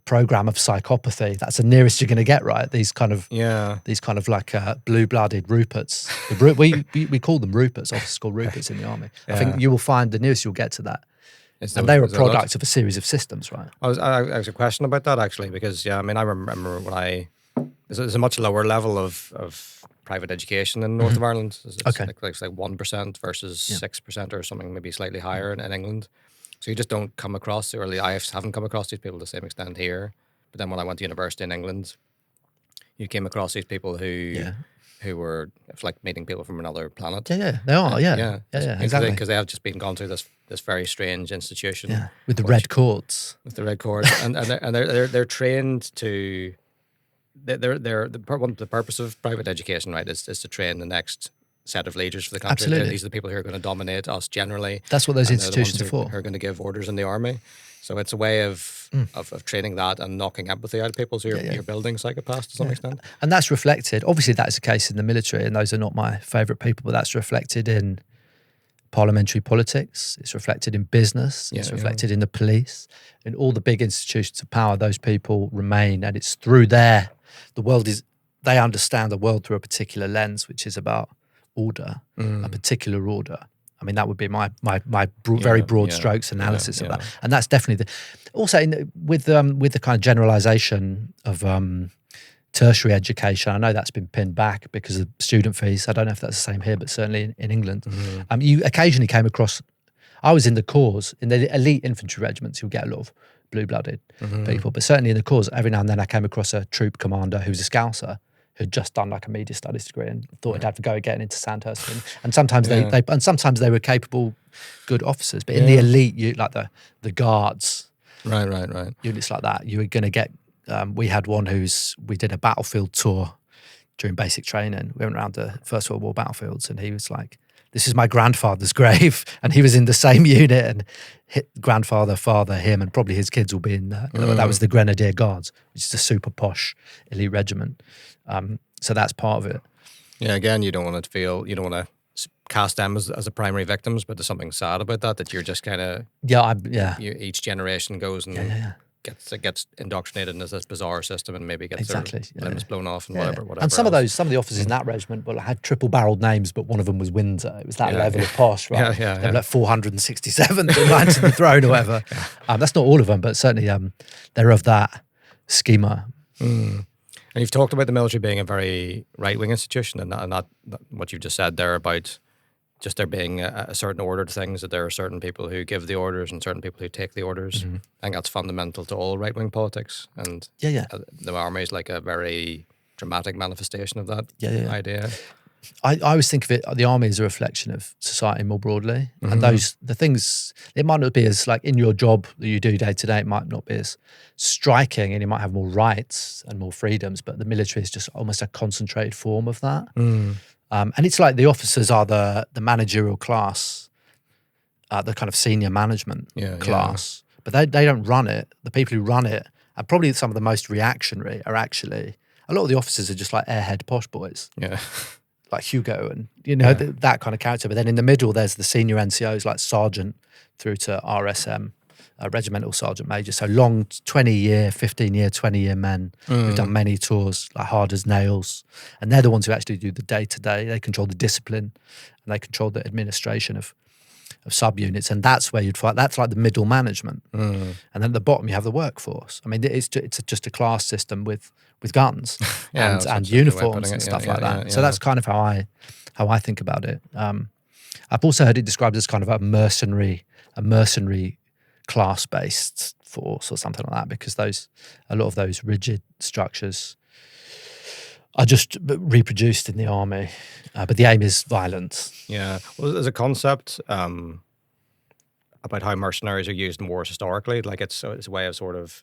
program of psychopathy, that's the nearest you're going to get, right? These kind of like blue-blooded Ruperts. We call them Ruperts, officers called Ruperts in the army. I think you will find the nearest you'll get to that. And they were a product of a series of systems, right? I was a question about that actually, because I remember when there's a much lower level of private education in North of Ireland. It's like 1% versus 6% or something, maybe slightly higher in England. So you just don't come across, or I haven't come across these people to the same extent here. But then when I went to university in England, you came across these people who were, it's like meeting people from another planet. Yeah, they are. Yeah, exactly. Because they have just gone through this very strange institution. With the red cords. With the red cords, and they're trained to. The purpose of private education, right, is to train the next set of leaders for the country. Absolutely. These are the people who are going to dominate us generally. That's what those institutions are for. Who are going to give orders in the army. So it's a way of training that and knocking empathy out of people. So you're building psychopaths to some extent. And that's reflected. Obviously, that is the case in the military, and those are not my favourite people, but that's reflected in parliamentary politics. It's reflected in business. It's reflected in the police. In all the big institutions of power, those people remain, and it's through they understand the world through a particular lens, which is about order, a particular order. I mean, that would be my very broad strokes analysis of that. And that's definitely also with the kind of generalization of tertiary education. I know that's been pinned back because of student fees. I don't know if that's the same here, but certainly in England. You occasionally came across, I was in the corps, in the elite infantry regiments, you'll get a lot of blue-blooded people, but certainly in the corps, every now and then I came across a troop commander who's a Scouser, who'd just done like a media studies degree and thought he'd have to go getting into Sandhurst. And sometimes sometimes they were capable, good officers. But in the elite, like the guards, right, units like that, you were going to get. We had one we did a battlefield tour during basic training. We went around the First World War battlefields, and he was like, "This is my grandfather's grave," and he was in the same unit, and father, him, and probably his kids will be in that. That was the Grenadier Guards, which is a super posh elite regiment. So that's part of it. Yeah, again, you don't want to cast them as the primary victims, but there's something sad about that you're just kind of each generation goes and gets indoctrinated into this bizarre system and maybe gets their limbs blown off and whatever. And some of the officers in that regiment had triple-barreled names, but one of them was Windsor. It was that level of posh, right? They were like 467th in line to the throne or whatever. That's not all of them, but certainly they're of that schema. And you've talked about the military being a very right-wing institution, and that what you've just said there about just there being a certain order to things, that there are certain people who give the orders and certain people who take the orders. I think that's fundamental to all right-wing politics. And the army is like a very dramatic manifestation of that idea. I always think of it, the army as a reflection of society more broadly. And the things, it might not be as like in your job that you do day to day, it might not be as striking and you might have more rights and more freedoms, but the military is just almost a concentrated form of that. And it's like the officers are the managerial class, the kind of senior management class, but they don't run it. The people who run it, and probably some of the most reactionary, are actually, a lot of the officers are just like airhead posh boys. Like Hugo and, that kind of character. But then in the middle, there's the senior NCOs like sergeant through to RSM, regimental sergeant major. So long 20-year, 15-year, 20-year men who've done many tours, like hard as nails. And they're the ones who actually do the day-to-day. They control the discipline and they control the administration of subunits. And that's where you'd find, that's like the middle management. And then at the bottom, you have the workforce. I mean, it's just a class system with guns and uniforms and stuff like that. So that's kind of how I think about it. I've also heard it described as kind of a mercenary class-based force or something like that, because a lot of those rigid structures are just reproduced in the army, but the aim is violence. Yeah. Well, there's a concept about how mercenaries are used in wars historically. Like it's a way of sort of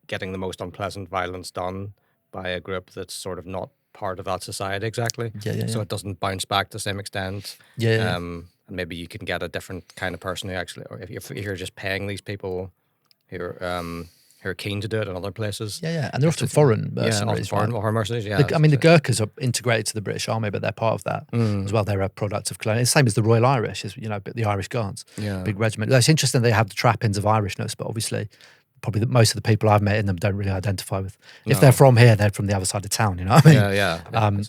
getting the most unpleasant violence done by a group that's sort of not part of that society exactly. So it doesn't bounce back to the same extent. And maybe you can get a different kind of person who actually, or if you're just paying these people who are keen to do it in other places. And they're often foreign mercenaries. Foreign mercenaries. I mean, the Gurkhas are integrated to the British Army, but they're part of that as well. They're a product of colonial. It's the same as the Royal Irish, the Irish Guards, big regiment. It's interesting they have the trappings of Irishness, but obviously, probably most of the people I've met in them don't really identify with. If they're from here, they're from the other side of town. You know what I mean?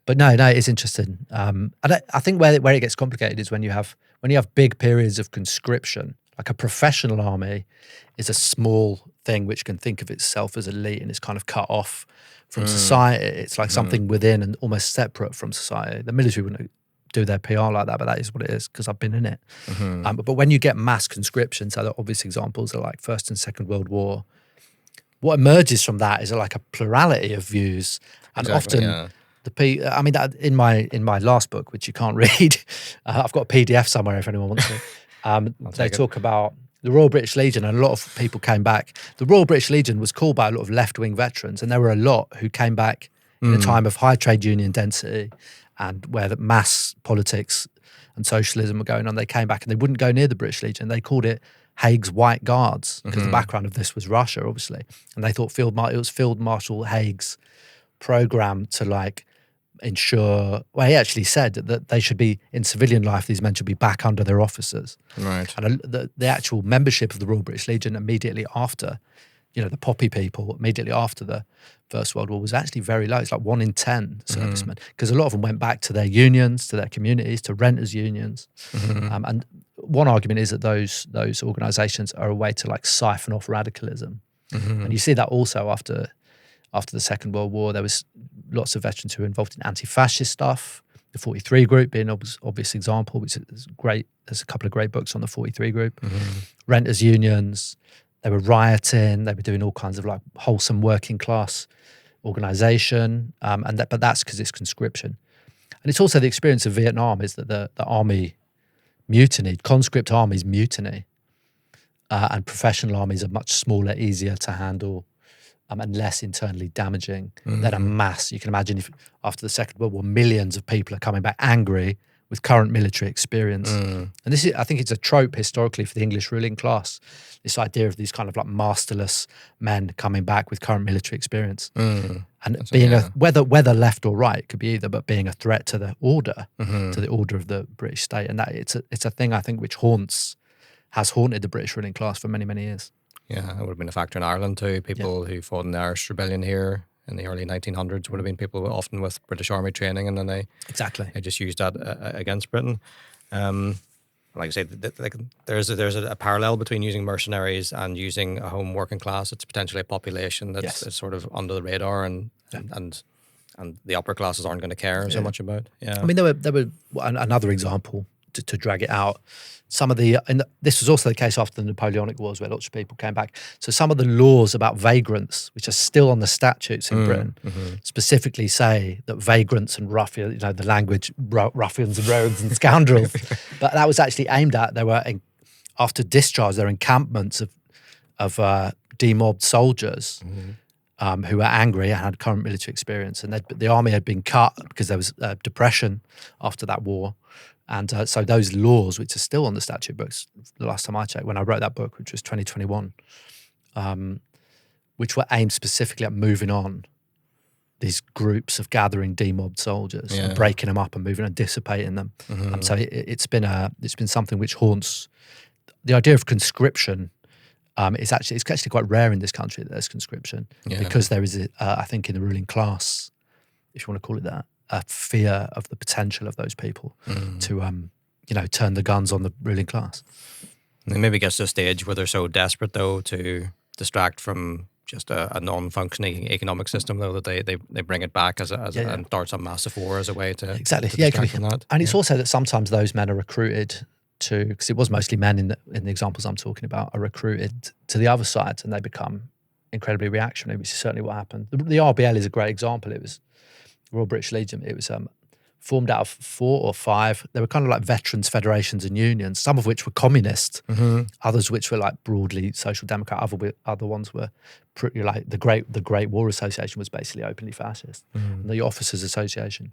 But no, it's interesting. I think where it gets complicated is when you have big periods of conscription. Like a professional army is a small thing which can think of itself as elite and it's kind of cut off from society. It's like something within and almost separate from society. The military wouldn't do their PR like that, but that is what it is because I've been in it. But when you get mass conscription, so the obvious examples are like First and Second World War, what emerges from that is like a plurality of views. And often I mean, that in my last book, which you can't read, I've got a PDF somewhere if anyone wants to. They talk about the Royal British Legion, and a lot of people came back. The Royal British Legion was called by a lot of left-wing veterans, and there were a lot who came back in a time of high trade union density and where the mass politics and socialism were going on. They came back and they wouldn't go near the British Legion. They called it Haig's White Guards because the background of this was Russia, obviously. And they thought it was Field Marshal Haig's program to like ensure, well, he actually said that they should be, in civilian life, these men should be back under their officers. Right. And the actual membership of the Royal British Legion immediately after, the poppy people, immediately after the First World War was actually very low. It's like 1 in 10 servicemen, because a lot of them went back to their unions, to their communities, to renters' unions. And one argument is that those organisations are a way to like siphon off radicalism. And you see that also after the Second World War. There was lots of veterans who were involved in anti-fascist stuff. The 43 Group being an obvious example, which is great. There's a couple of great books on the 43 Group. Renters' unions. They were rioting. They were doing all kinds of like wholesome working class organisation. But that's because it's conscription. And it's also the experience of Vietnam is that the army mutinied. Conscript armies mutiny. And professional armies are much smaller, easier to handle. And less internally damaging than a mass. You can imagine if after the Second World War, millions of people are coming back angry with current military experience. And this is, I think it's a trope historically for the English ruling class, this idea of these kind of like masterless men coming back with current military experience. And that's being whether left or right, it could be either, but being a threat to the order, to the order of the British state. And that it's a thing I think which has haunted the British ruling class for many, many years. Yeah, it would have been a factor in Ireland too. People who fought in the Irish Rebellion here in the early 1900s would have been people often with British Army training, and then they just used that against Britain. Like I say, there's a parallel between using mercenaries and using a home working class. It's potentially a population that's sort of under the radar, and the upper classes aren't going to care so much about. Yeah, I mean, there were another example to drag it out. This was also the case after the Napoleonic Wars, where lots of people came back. So some of the laws about vagrants, which are still on the statutes in Britain, specifically say that vagrants and ruffians, the language ruffians and rogues and scoundrels, but that was actually aimed at. There were after discharge, there were encampments of demobbed soldiers who were angry and had current military experience, and the army had been cut because there was depression after that war. And so those laws, which are still on the statute books, the last time I checked, when I wrote that book, which was 2021, which were aimed specifically at moving on these groups of gathering demobbed soldiers and breaking them up and moving and dissipating them. So it's been something which haunts the idea of conscription. It's actually quite rare in this country that there's conscription because there is, I think, in the ruling class, if you want to call it that, a fear of the potential of those people to, turn the guns on the ruling class. And it maybe gets to a stage where they're so desperate, though, to distract from just a non-functioning economic system, though, that they bring it back and start some massive war as a way to distract from that. And it's also that sometimes those men are recruited to, because it was mostly men in the examples I'm talking about, are recruited to the other side, and they become incredibly reactionary, which is certainly what happened. The RBL is a great example. It was Royal British Legion. It was formed out of 4 or 5. They were kind of like veterans federations and unions, some of which were communist, others which were like broadly social democrat. Other ones were pretty like the Great War Association was basically openly fascist, and the Officers Association.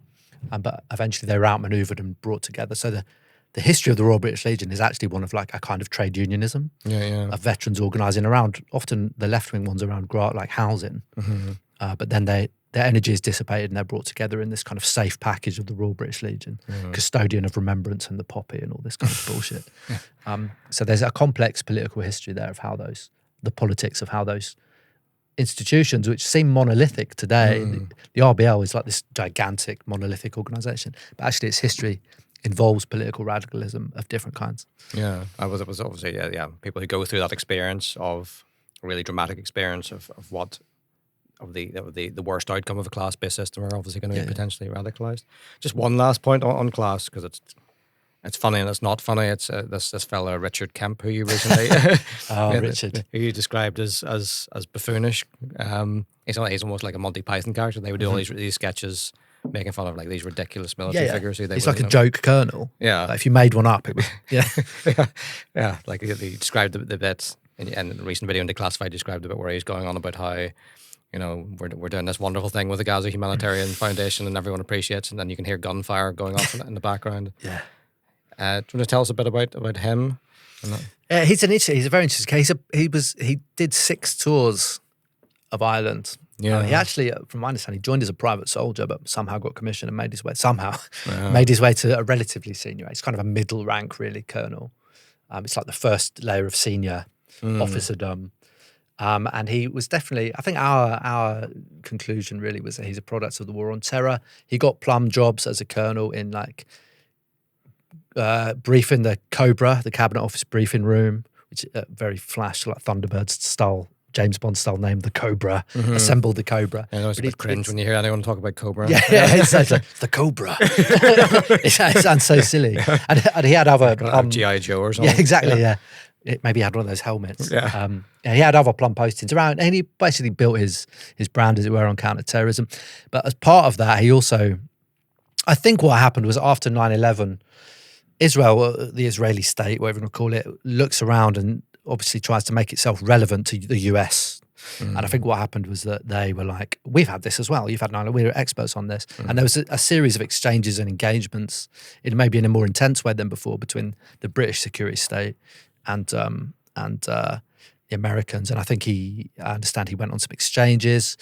But eventually they were outmaneuvered and brought together. So the history of the Royal British Legion is actually one of like a kind of trade unionism of veterans organising around, often the left-wing ones around like housing, but then their energy is dissipated and they're brought together in this kind of safe package of the Royal British Legion, custodian of remembrance and the poppy and all this kind of bullshit. So there's a complex political history there of how the politics of how those institutions, which seem monolithic today, the RBL is like this gigantic monolithic organisation, but actually its history involves political radicalism of different kinds. Yeah, it was obviously people who go through that experience of a really dramatic experience of the worst outcome of a class-based system are obviously going to be potentially radicalised. Just one last point on class, because it's funny and it's not funny. It's this fella Richard Kemp, who you recently Richard, who you described as buffoonish. He's almost like a Monty Python character. They would do all these sketches making fun of like these ridiculous military figures. He's like a joke colonel. Yeah, like if you made one up, it was yeah. Like he described the bit in the recent video in Declassified, described the bit where he's going on about how, you know, we're doing this wonderful thing with the Gaza Humanitarian Foundation and everyone appreciates, and then you can hear gunfire going off in the background. Yeah. Do you want to tell us a bit about him? He's a very interesting case. He did 6 tours of Ireland. Yeah. He actually, from my understanding, he joined as a private soldier, but somehow got commissioned and made his way to a relatively senior. It's kind of a middle rank, really, colonel. It's like the first layer of senior officerdom. And he was definitely, I think our conclusion really was that he's a product of the war on terror. He got plum jobs as a colonel in like briefing the Cobra, the Cabinet Office briefing room, which very flash, like Thunderbird style, James Bond style name, the Cobra, assembled the Cobra. I know it's a bit cringe when you hear anyone talk about Cobra. Yeah, it sounds like the Cobra. It sounds so silly. And he had other G.I. Joe or something. Yeah, exactly. Yeah. Maybe he had one of those helmets. Yeah. He had other plum postings around, and he basically built his brand, as it were, on counter-terrorism. But as part of that, he also, I think what happened was after 9/11, Israel, the Israeli state, whatever you want to call it, looks around and obviously tries to make itself relevant to the US. And I think what happened was that they were like, we've had this as well. You've had 9/11. We're experts on this. And there was a series of exchanges and engagements, maybe in a more intense way than before, between the British security state and the Americans. And I think I understand he went on some exchanges.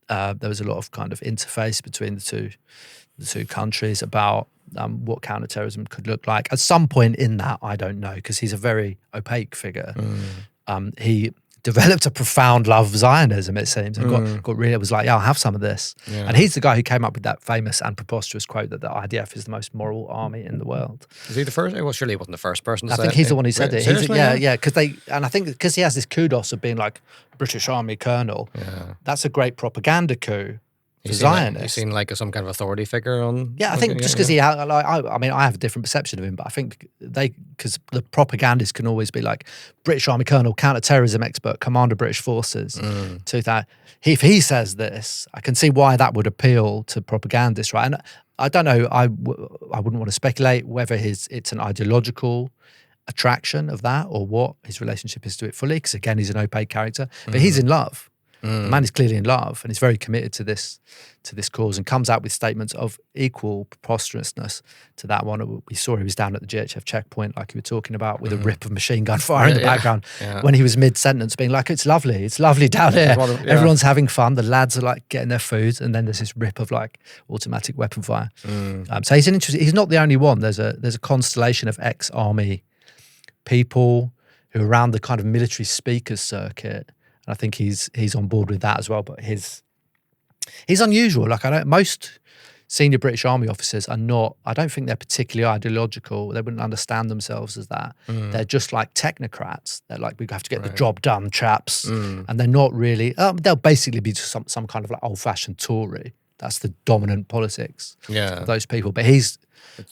There was a lot of kind of interface between the two countries about what counterterrorism could look like. At some point in that, I don't know, because he's a very opaque figure. He developed a profound love of Zionism, it seems, and got really, it was like, yeah, I'll have some of this. Yeah. And he's the guy who came up with that famous and preposterous quote that the IDF is the most moral army in the world. Is he the first? Well, surely he wasn't the first person to say it. I think he's the one who said it. Seriously? Yeah, I think because he has this kudos of being like British Army colonel, that's a great propaganda coup. Zionists. You seem like some kind of authority figure on. Yeah, I think just because he had, I mean, I have a different perception of him, but I think because the propagandists can always be like British Army Colonel, counter-terrorism expert, commander British forces. If he says this, I can see why that would appeal to propagandists, right? And I don't know, I wouldn't want to speculate whether it's an ideological attraction of that or what his relationship is to it fully, because again, he's an opaque character, but he's in love. The man is clearly in love and he's very committed to this cause and comes out with statements of equal preposterousness to that one. We saw he was down at the GHF checkpoint, like you were talking about, with a rip of machine gun fire in the background when he was mid-sentence being like, it's lovely down here. Everyone's having fun. The lads are like getting their food, and then there's this rip of like automatic weapon fire. So he's not the only one. There's a constellation of ex-army people who are around the kind of military speakers circuit. I think he's on board with that as well, but he's unusual. Like most senior British Army officers are not. I don't think they're particularly ideological. They wouldn't understand themselves as that. They're just like technocrats. They're like, we have to get the job done, chaps. And they're not really. They'll basically be just some kind of like old-fashioned Tory. That's the dominant politics of those people. But he's.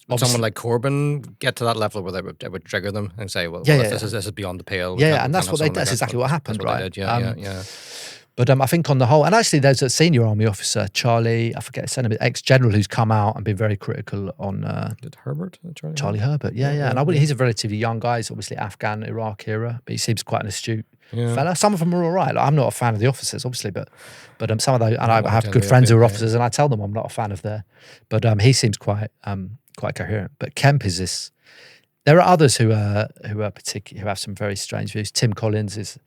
Would someone like Corbyn get to that level where they would trigger them and say, well, this is beyond the pale. And that's exactly what happened, right? Yeah. But I think on the whole, and actually there's a senior army officer, Charlie, I forget his name, ex-general, who's come out and been very critical on Did Herbert? Charlie Herbert. Yeah. And he's a relatively young guy. He's obviously Afghan, Iraq era, but he seems quite an astute fella. Some of them are all right. Like, I'm not a fan of the officers, obviously, but some of those, and I have good friends who are officers, and I tell them I'm not a fan of their, but he seems quite coherent. But Kemp is this. There are others who have some very strange views. Tim Collins is,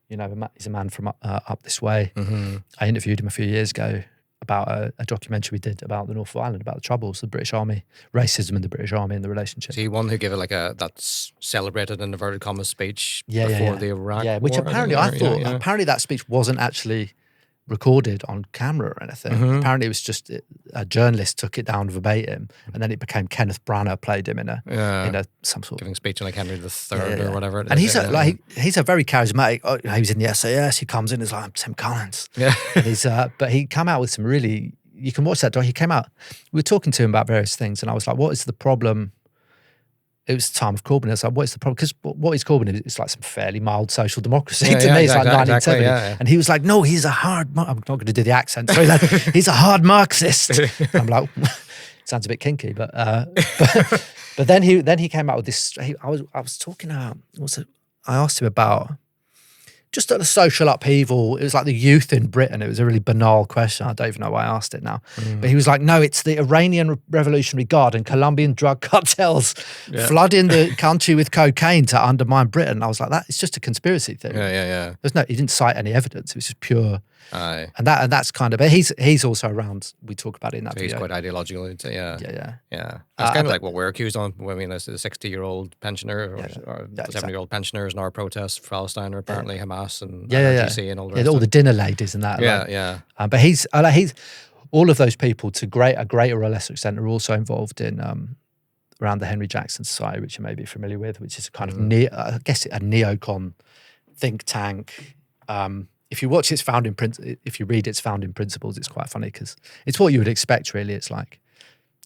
he's a man from up this way. Mm-hmm. I interviewed him a few years ago about a documentary we did about the North of Ireland, about the troubles, the British Army, racism in the British Army and the relationship. Is he one who gave it that's celebrated in inverted commas speech before the Iraq War? Which apparently apparently that speech wasn't actually recorded on camera or anything. Mm-hmm. Apparently it was just a journalist took it down verbatim, and then it became Kenneth Branagh played him in some sort of giving speech like Henry III or whatever. And he's a very charismatic. He was in the SAS. He comes in, he's like, I'm Tim Collins. Yeah, and he's but he came out with some really. You can watch that. He came out. We were talking to him about various things, and I was like, "What is the problem?" It was the time of Corbyn. I was like, "What is the problem?" Because what is Corbyn? It's like some fairly mild social democracy to me. It's like 1970, and he was like, "No, he's a hard. I'm not going to do the accent. Sorry, he's a hard Marxist." I'm like, sounds a bit kinky, but then he came out with this. I was talking about I asked him about just the social upheaval. It was like the youth in Britain. It was a really banal question. I don't even know why I asked it now. But he was like, no, it's the Iranian Revolutionary Guard and Colombian drug cartels flooding the country with cocaine to undermine Britain. I was like, it's just a conspiracy theory. Yeah. He didn't cite any evidence. It was just pure. Aye. And that's kind of it. He's also around. We talk about it in that video. He's quite ideological. Yeah. It's kind of like what we're accused on. I mean, as a 60-year-old pensioner or 70-year-old pensioners in our protests for Palestine are apparently Hamas and IRGC and all the rest. All the dinner ladies and that. But he's all of those people to a greater or lesser extent are also involved in around the Henry Jackson Society, which you may be familiar with, which is a kind of I guess a neocon think tank. If you watch its if you read its founding principles, it's quite funny because it's what you would expect. Really, it's like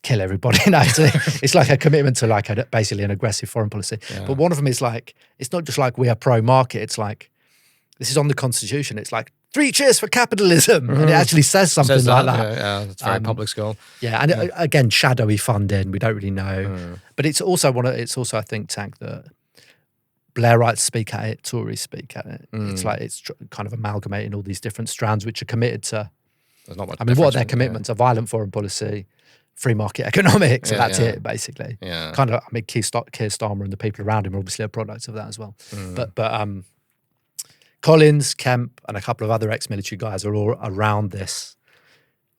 kill everybody. It's like a commitment to basically an aggressive foreign policy. Yeah. But one of them is like, it's not just like we are pro-market. It's like, this is on the Constitution. It's like 3 cheers for capitalism, and it actually says something like that. Yeah, it's very public school. Yeah, and again, shadowy funding. We don't really know, but it's also a think tank that. Blairites speak at it, Tories speak at it. It's like it's kind of amalgamating all these different strands which are committed to. There's not much. I mean, what are their commitments? A violent foreign policy, free market economics, and that's it basically. Yeah. Kind of. I mean, Keir Starmer and the people around him are obviously a product of that as well. But Collins, Kemp, and a couple of other ex-military guys are all around this.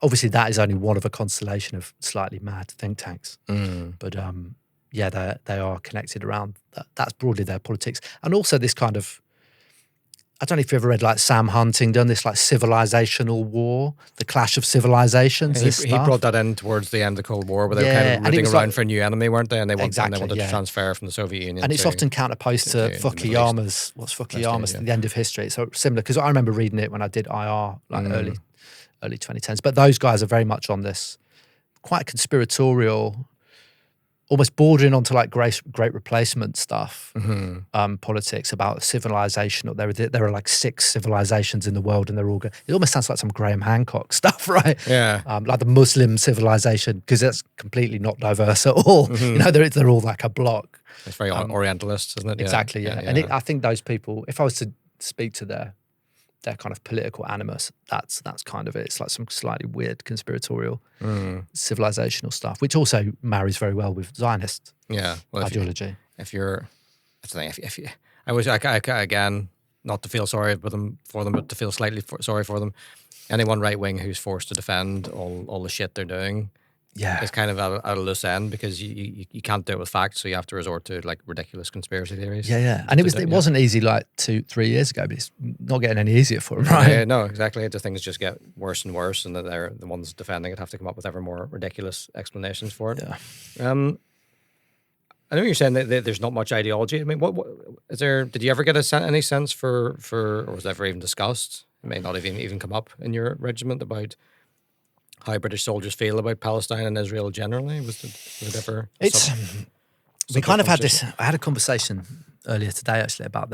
Obviously, that is only one of a constellation of slightly mad think tanks. But they are connected around that. That's broadly their politics. And also this kind of, I don't know if you've ever read like Sam Huntington, this like civilizational war, the clash of civilizations. He brought that in towards the end of the Cold War, where they were kind of rooting around for a new enemy, weren't they? And they wanted to transfer from the Soviet Union. And it's often counterposed to Fukuyama's, The End of History. So similar, because I remember reading it when I did IR, like early 2010s. But those guys are very much on this quite conspiratorial, almost bordering onto like great replacement stuff, politics about civilization. There are like 6 civilizations in the world, and they're all. It almost sounds like some Graham Hancock stuff, right? Yeah, like the Muslim civilization, because that's completely not diverse at all. They're all like a block. It's very Orientalist, isn't it? Exactly. Yeah. And I think those people, if I was to speak to their kind of political animus, that's kind of it. It's like some slightly weird conspiratorial civilizational stuff, which also marries very well with Zionist ideology. I wish again, not to feel sorry for them, but to feel slightly sorry for them. Anyone right wing who's forced to defend all the shit they're doing. Yeah, it's kind of at a loose end because you can't do it with facts, so you have to resort to like ridiculous conspiracy theories. Yeah, and it wasn't easy like 2-3 years ago, but it's not getting any easier for them, right? Yeah, no, exactly. The things just get worse and worse, and that they're the ones defending it have to come up with ever more ridiculous explanations for it. Yeah. I know you're saying that there's not much ideology. I mean, what is there? Did you ever get any sense for, or was it ever even discussed? It may not have even come up in your regiment about how British soldiers feel about Palestine and Israel generally? Was it ever? We kind of had this. I had a conversation earlier today actually about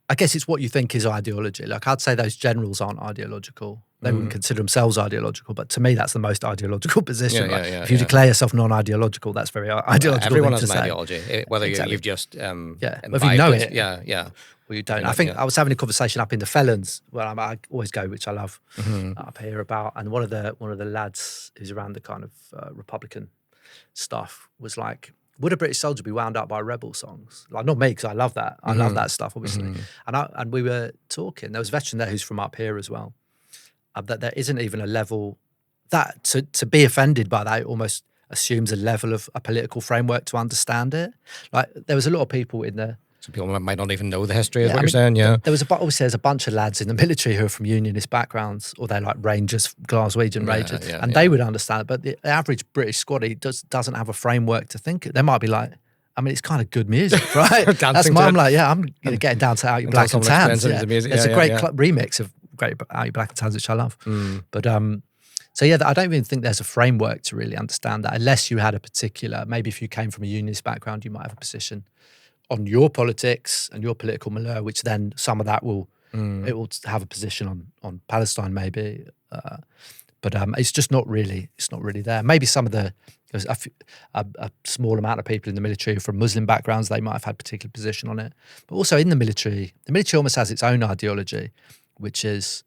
I guess it's what you think is ideology. Like I'd say those generals aren't ideological. They wouldn't consider themselves ideological, but to me, that's the most ideological position. If you declare yourself non-ideological, that's very ideological. Everyone thing has to an say. ideology, whether you've just whether you know it, yeah. Well, you don't. I think I was having a conversation up in the Felons, where I always go, which I love, up here about. And one of the lads who's around the kind of Republican stuff was like, would a British soldier be wound up by rebel songs? Like not me, because I love that. I love that stuff, obviously. And we were talking. There was a veteran there who's from up here as well. That there isn't even a level that to be offended by that almost assumes a level of a political framework to understand it. Like there was a lot of people in the. So people might not even know the history, is what you're saying, yeah. Obviously there's a bunch of lads in the military who are from unionist backgrounds, or they're like Rangers, Glaswegian Rangers, and they would understand it. But the average British squaddy doesn't have a framework to think. They might be like, I mean, it's kind of good music, right? That's why I'm like, I'm getting down to Out Your Black and Tans. There's a great remix of great Out Your Black and Tans, which I love. But so yeah, I don't even think there's a framework to really understand that, unless you had a particular, maybe if you came from a unionist background, you might have a position on your politics and your political milieu, which then some of that will have a position on Palestine maybe, but it's just not really there. Maybe some of there's a small amount of people in the military from Muslim backgrounds, they might have had a particular position on it. But also in the military almost has its own ideology, which is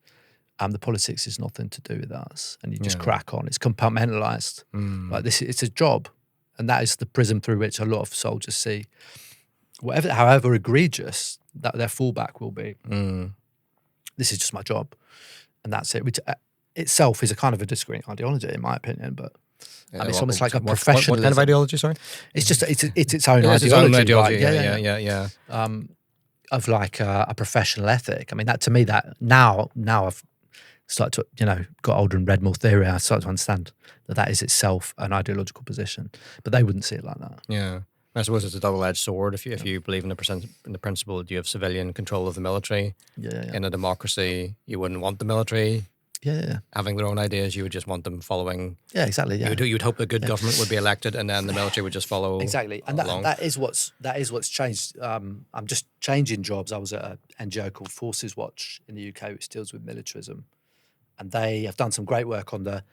the politics is nothing to do with us, and you just crack on. It's compartmentalized. Like it's a job, and that is the prism through which a lot of soldiers see however egregious that their fallback will be. This is just my job, and that's it. Which itself is a kind of a discreet ideology, in my opinion. But it's almost like a professionalism. What kind of ideology? Sorry, it's just it's its own ideology. Its own ideology. Right? Yeah. Of like a professional ethic. I mean, that to me, that now I've started to got older and read more theory. I started to understand that is itself an ideological position, but they wouldn't see it like that. Yeah. I suppose it's a double-edged sword. If you believe in the principle that you have civilian control of the military, in a democracy, you wouldn't want the military having their own ideas. You would just want them following. Yeah, exactly. Yeah, you'd hope a good government would be elected, and then the military would just follow. Exactly, and that is what's changed. I'm just changing jobs. I was at an NGO called Forces Watch in the UK, which deals with militarism, and they have done some great work on the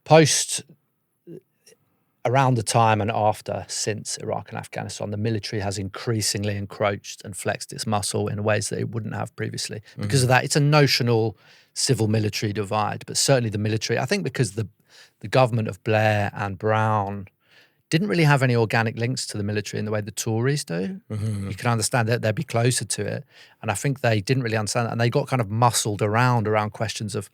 post. Around the time and after, since Iraq and Afghanistan, the military has increasingly encroached and flexed its muscle in ways that it wouldn't have previously. Because of that, it's a notional civil-military divide, but certainly the military, I think because the government of Blair and Brown didn't really have any organic links to the military in the way the Tories do. You can understand that they'd be closer to it. And I think they didn't really understand that. And they got kind of muscled around questions of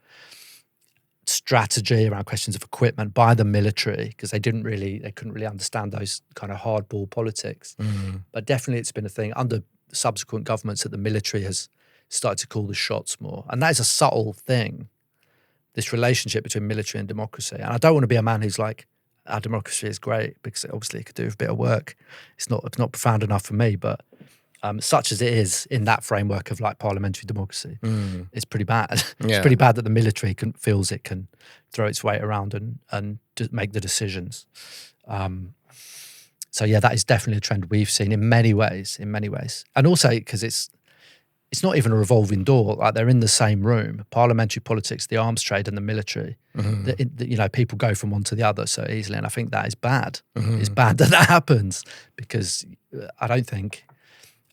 strategy, around questions of equipment by the military, because they couldn't really understand those kind of hardball politics. But definitely it's been a thing under subsequent governments that the military has started to call the shots more. And that is a subtle thing, this relationship between military and democracy. And I don't want to be a man who's like, our democracy is great, because obviously it could do a bit of work. It's not profound enough for me, but such as it is in that framework of like parliamentary democracy, it's pretty bad. It's pretty bad that the military feels it can throw its weight around and make the decisions. So yeah, that is definitely a trend we've seen in many ways, and also because it's not even a revolving door. Like they're in the same room. Parliamentary politics, the arms trade, and the military. People go from one to the other so easily, and I think that is bad. It's bad that happens, because I don't think.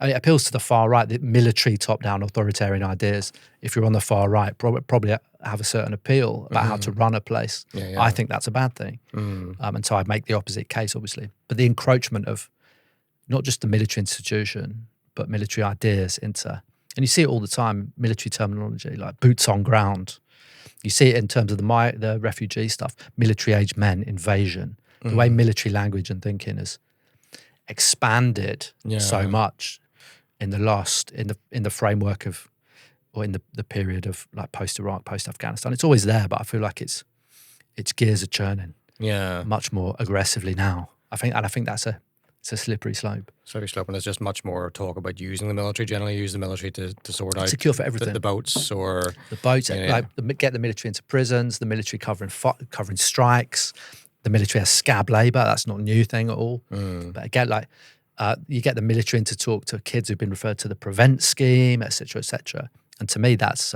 It appeals to the far right, the military top-down authoritarian ideas. If you're on the far right, probably have a certain appeal about how to run a place. I think that's a bad thing. And so I'd make the opposite case, obviously. But the encroachment of not just the military institution, but military ideas into, and you see it all the time, military terminology, like boots on ground. You see it in terms of the refugee stuff, military-aged men, invasion. The way military language and thinking has expanded so much in the framework of, or in the period of like post-Iraq, post-Afghanistan. It's always there, but I feel like its gears are churning much more aggressively now. I think that's a slippery slope. Slippery slope, and there's just much more talk about using the military, generally use the military to sort out secure for everything. The boats, get the military into prisons, the military covering strikes. The military has scab labour. That's not a new thing at all. But again, You get the military in to talk to kids who've been referred to the prevent scheme, et cetera, et cetera. And to me, that's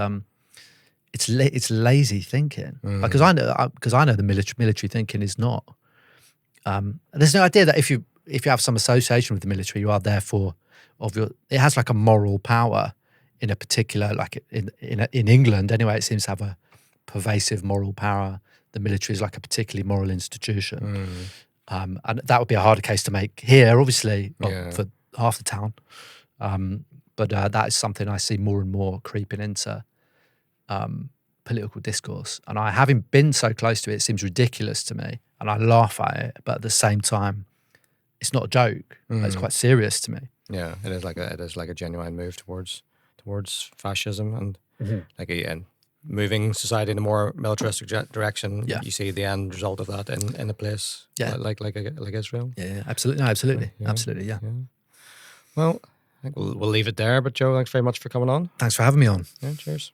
it's lazy thinking. Because I know the military thinking is not. There's no idea that if you have some association with the military, you are therefore it has like a moral power in a particular, like in England anyway. It seems to have a pervasive moral power. The military is like a particularly moral institution. And that would be a harder case to make here, obviously, for half the town. But that is something I see more and more creeping into political discourse. And having been so close to it, it seems ridiculous to me. And I laugh at it, but at the same time, it's not a joke. It's quite serious to me. Yeah, it is like a genuine move towards fascism and moving society in a more militaristic direction. Yeah. You see the end result of that in a place like Israel. Yeah, absolutely. No, absolutely. Absolutely, yeah. Well, I think we'll leave it there. But Joe, thanks very much for coming on. Thanks for having me on. Yeah, cheers.